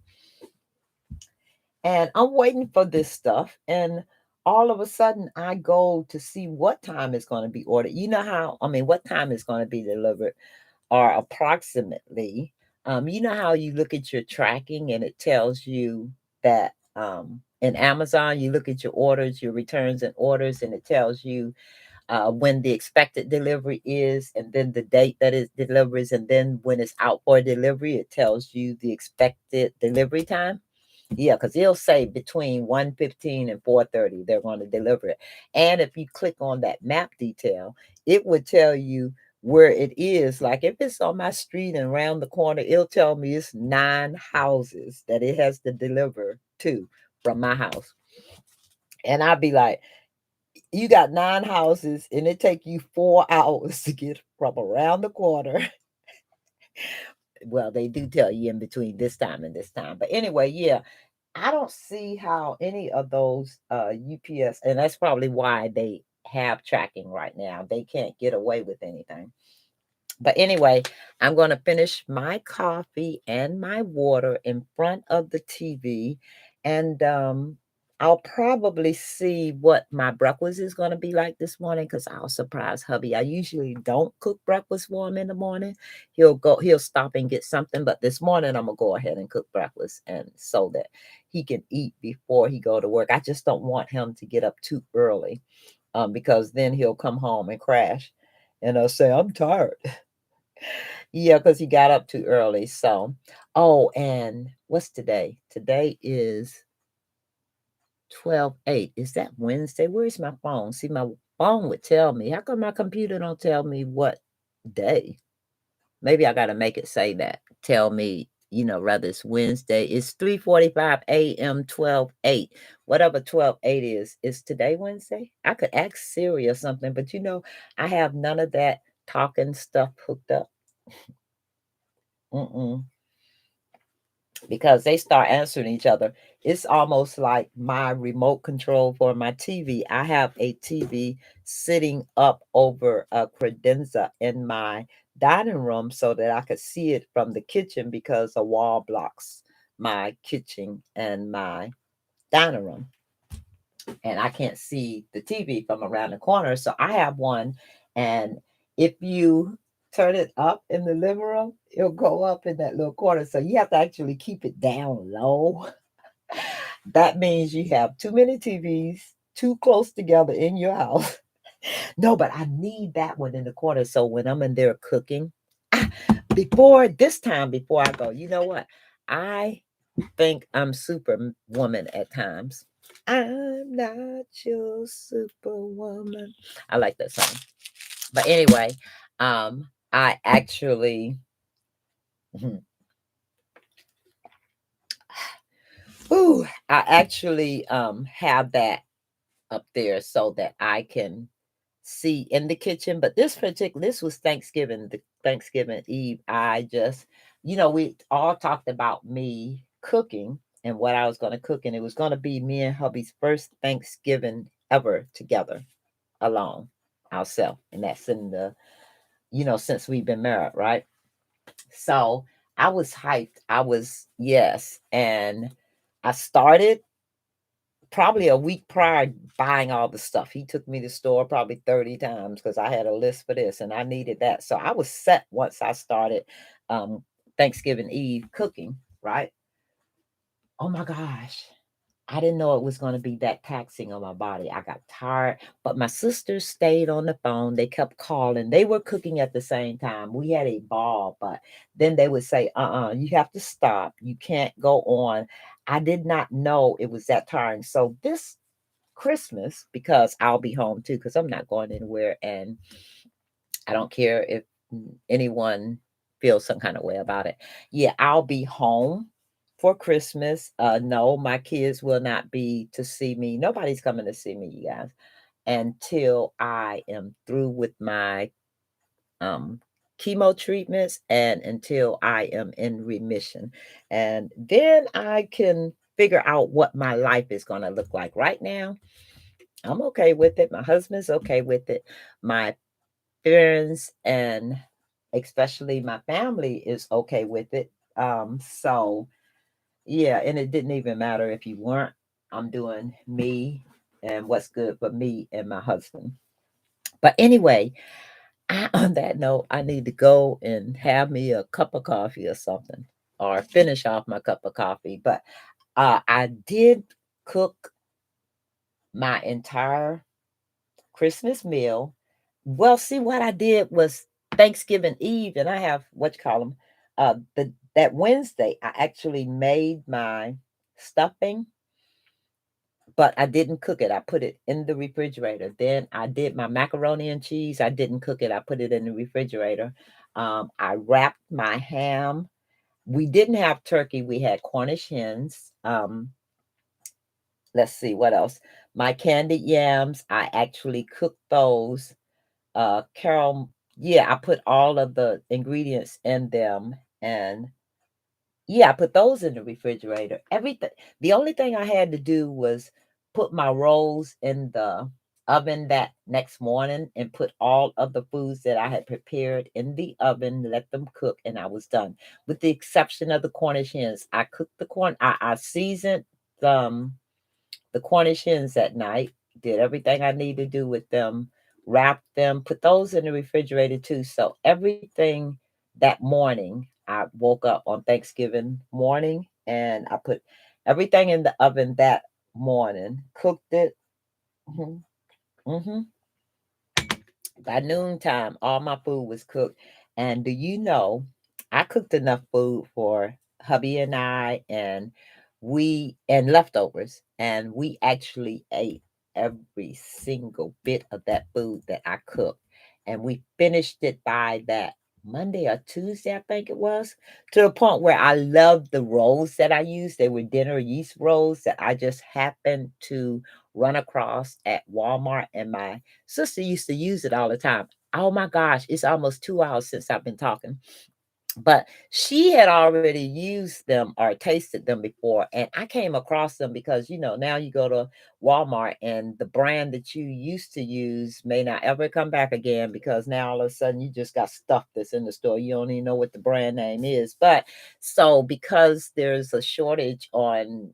And I'm waiting for this stuff. And all of a sudden, I go to see what time it's going to be ordered. What time it's going to be delivered, or approximately. You know how you look at your tracking and it tells you that in Amazon, you look at your orders, your returns and orders, and it tells you when the expected delivery is, and then the date that it delivers, and then when it's out for delivery, it tells you the expected delivery time. Yeah, because it'll say between 1:15 and 4:30, they're going to deliver it. And if you click on that map detail, it would tell you where it is. Like if it's on my street and around the corner, it'll tell me it's 9 houses that it has to deliver to from my house. And I'd be like, you got 9 houses and it take you 4 hours to get from around the corner. Well, they do tell you in between this time and this time. But anyway, yeah, I don't see how any of those UPS, and that's probably why they have tracking right now. They can't get away with anything. But anyway, I'm going to finish my coffee and my water in front of the TV. And I'll probably see what my breakfast is going to be like this morning because I'll surprise hubby. I usually don't cook breakfast for him in the morning. He'll stop and get something. But this morning, I'm going to go ahead and cook breakfast and so that he can eat before he go to work. I just don't want him to get up too early because then he'll come home and crash. And I'll say, I'm tired. Yeah, because he got up too early. So, oh, and what's today? Today is 12/8. Is that Wednesday? Where's my phone? See, my phone would tell me. How come my computer don't tell me what day? Maybe I got to make it say that. Tell me, rather it's Wednesday. It's 3:45 a.m. 12/8. Whatever 12/8 is today Wednesday? I could ask Siri or something, but I have none of that talking stuff hooked up. Mm-mm. Because they start answering each other. It's almost like my remote control for my TV. I have a TV sitting up over a credenza in my dining room so that I could see it from the kitchen because a wall blocks my kitchen and my dining room. and I can't see the TV from around the corner. So I have one, and if you turn it up in the living room, it'll go up in that little corner. So you have to actually keep it down low. That means you have too many TVs too close together in your house. No, but I need that one in the corner. So when I'm in there cooking, ah, before I go, you know what? I think I'm superwoman at times. I'm not your superwoman. I like that song. But anyway, I actually, ooh, I actually have that up there so that I can see in the kitchen. But this was Thanksgiving Eve. I just, we all talked about me cooking and what I was going to cook, and it was going to be me and hubby's first Thanksgiving ever together alone ourselves. And that's in the, since we've been married, right? So I was hyped. Yes. And I started probably a week prior buying all the stuff. He took me to the store probably 30 times because I had a list for this and I needed that. So I was set once I started um, Thanksgiving Eve cooking, right? Oh my gosh. I didn't know it was going to be that taxing on my body. I got tired, but my sisters stayed on the phone. They kept calling. They were cooking at the same time. We had a ball, but then they would say, you have to stop. You can't go on. I did not know it was that tiring. So this Christmas, because I'll be home too, because I'm not going anywhere, and I don't care if anyone feels some kind of way about it. Yeah, I'll be home for Christmas. No, my kids will not be to see me. Nobody's coming to see me, you guys, until I am through with my um chemo treatments and until I am in remission. And then I can figure out what my life is going to look like. Right now, I'm okay with it. My husband's okay with it. My friends and especially my family is okay with it. So yeah, and it didn't even matter if you weren't. I'm doing me and what's good for me and my husband. But anyway, on that note, I need to go and have me a cup of coffee or something, or finish off my cup of coffee. But I did cook my entire Christmas meal. Well, see, what I did was Thanksgiving Eve, and I have what you call them. That Wednesday, I actually made my stuffing, but I didn't cook it. I put it in the refrigerator. Then I did my macaroni and cheese. I didn't cook it. I put it in the refrigerator. I wrapped my ham. We didn't have turkey. We had Cornish hens. Let's see what else. My candied yams. I actually cooked those. Carol, yeah, I put all of the ingredients in them, and yeah, I put those in the refrigerator. Everything. The only thing I had to do was put my rolls in the oven that next morning and put all of the foods that I had prepared in the oven, let them cook, and I was done. With the exception of the Cornish hens. I cooked the corn, I seasoned the Cornish hens at night, did everything I need to do with them, wrapped them, put those in the refrigerator too. So everything that morning, I woke up on Thanksgiving morning and I put everything in the oven that morning, cooked it. hmm hmm By noontime, all my food was cooked. And do you know, I cooked enough food for hubby and I, and leftovers, and we actually ate every single bit of that food that I cooked. And we finished it by that Monday or Tuesday, I think it was, to the point where I loved the rolls that I used. They were dinner yeast rolls that I just happened to run across at Walmart, and my sister used to use it all the time. Oh my gosh, it's almost 2 hours since I've been talking. But she had already used them or tasted them before, and I came across them because, now you go to Walmart and the brand that you used to use may not ever come back again because now all of a sudden you just got stuff that's in the store. You don't even know what the brand name is. But so because there's a shortage on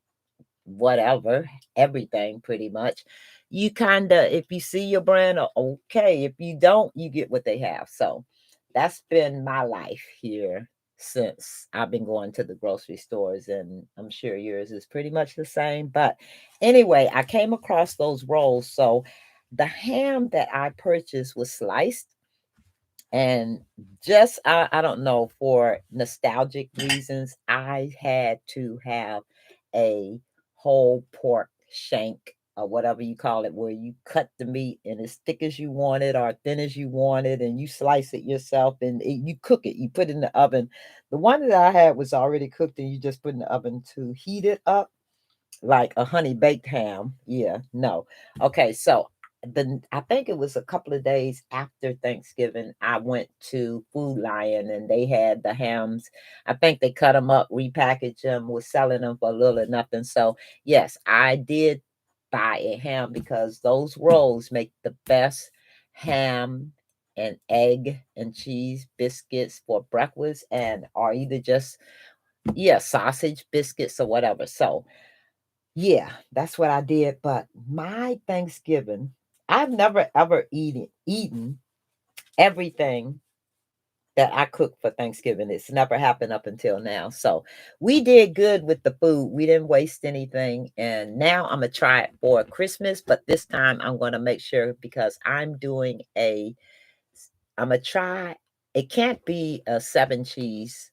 whatever, everything pretty much. You kinda, if you see your brand, okay. If you don't, you get what they have. So that's been my life here since I've been going to the grocery stores, and I'm sure yours is pretty much the same. But anyway, I came across those rolls. So the ham that I purchased was sliced, and just I don't know, for nostalgic reasons, I had to have a whole pork shank or whatever you call it, where you cut the meat and as thick as you want it or thin as you want it, and you slice it yourself, and you cook it. You put it in the oven. The one that I had was already cooked, and you just put in the oven to heat it up like a honey baked ham. Yeah, no. Okay, so I think it was a couple of days after Thanksgiving, I went to Food Lion and they had the hams. I think they cut them up, repackaged them, was selling them for a little or nothing. So yes, I did buy a ham because those rolls make the best ham and egg and cheese biscuits for breakfast, and or either just, yeah, sausage biscuits or whatever. So yeah, that's what I did. But my Thanksgiving, I've never ever eaten everything that I cooked for Thanksgiving. It's never happened up until now. So we did good with the food. We didn't waste anything. And now I'm gonna try it for Christmas, but this time I'm gonna make sure, because I'm gonna try. It can't be a 7 cheese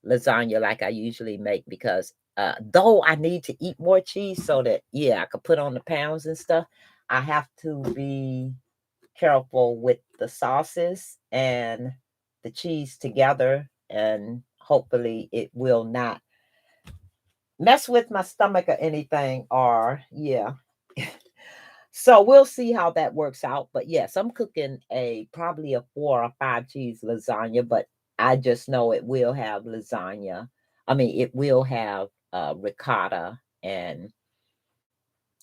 lasagna like I usually make, because though I need to eat more cheese so that, yeah, I could put on the pounds and stuff, I have to be careful with the sauces and the cheese together, and hopefully it will not mess with my stomach or anything, or yeah. So we'll see how that works out. But yes, I'm cooking a probably a 4 or 5 cheese lasagna, but I just know it will have lasagna. I mean, it will have ricotta and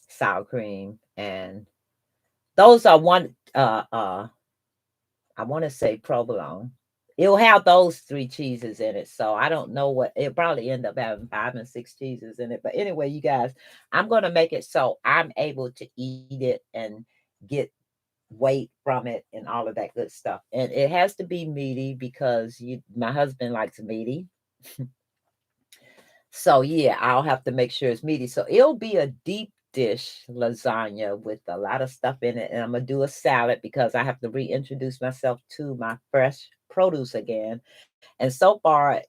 sour cream, and those are one. I want to say provolone. It'll have those 3 cheeses in it. So I don't know what it'll probably end up having, 5 and 6 cheeses in it. But anyway, you guys, I'm gonna make it so I'm able to eat it and get weight from it and all of that good stuff. And it has to be meaty because my husband likes meaty. So yeah, I'll have to make sure it's meaty. So it'll be a deep dish lasagna with a lot of stuff in it. And I'm gonna do a salad because I have to reintroduce myself to my fresh produce again. And so far,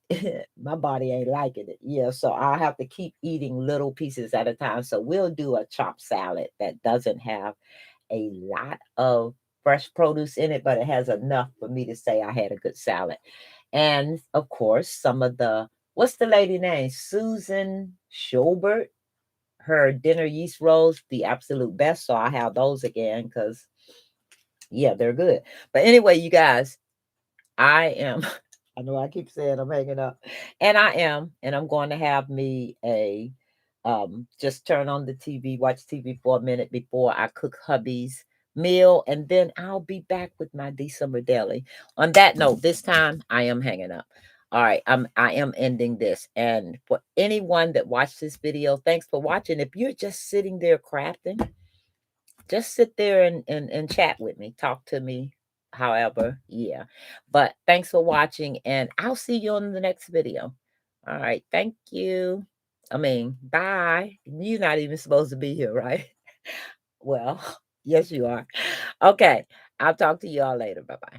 my body ain't liking it. Yeah, so I'll have to keep eating little pieces at a time. So we'll do a chopped salad that doesn't have a lot of fresh produce in it, but it has enough for me to say I had a good salad. And of course, some of the, what's the lady name? Susan Schobert. Her dinner yeast rolls, the absolute best. So I have those again because, yeah, they're good. But anyway, you guys, I am, I know I keep saying I'm hanging up, and I am, and I'm going to have me a, just turn on the TV, watch TV for a minute before I cook hubby's meal, and then I'll be back with my December daily. On that note, this time I am hanging up. All right, I am ending this. And for anyone that watched this video, thanks for watching. If you're just sitting there crafting, just sit there and chat with me, talk to me, however, yeah. But thanks for watching, and I'll see you on the next video. All right, thank you. I mean, bye. You're not even supposed to be here, right? Well, yes, you are. Okay, I'll talk to you all later. Bye bye.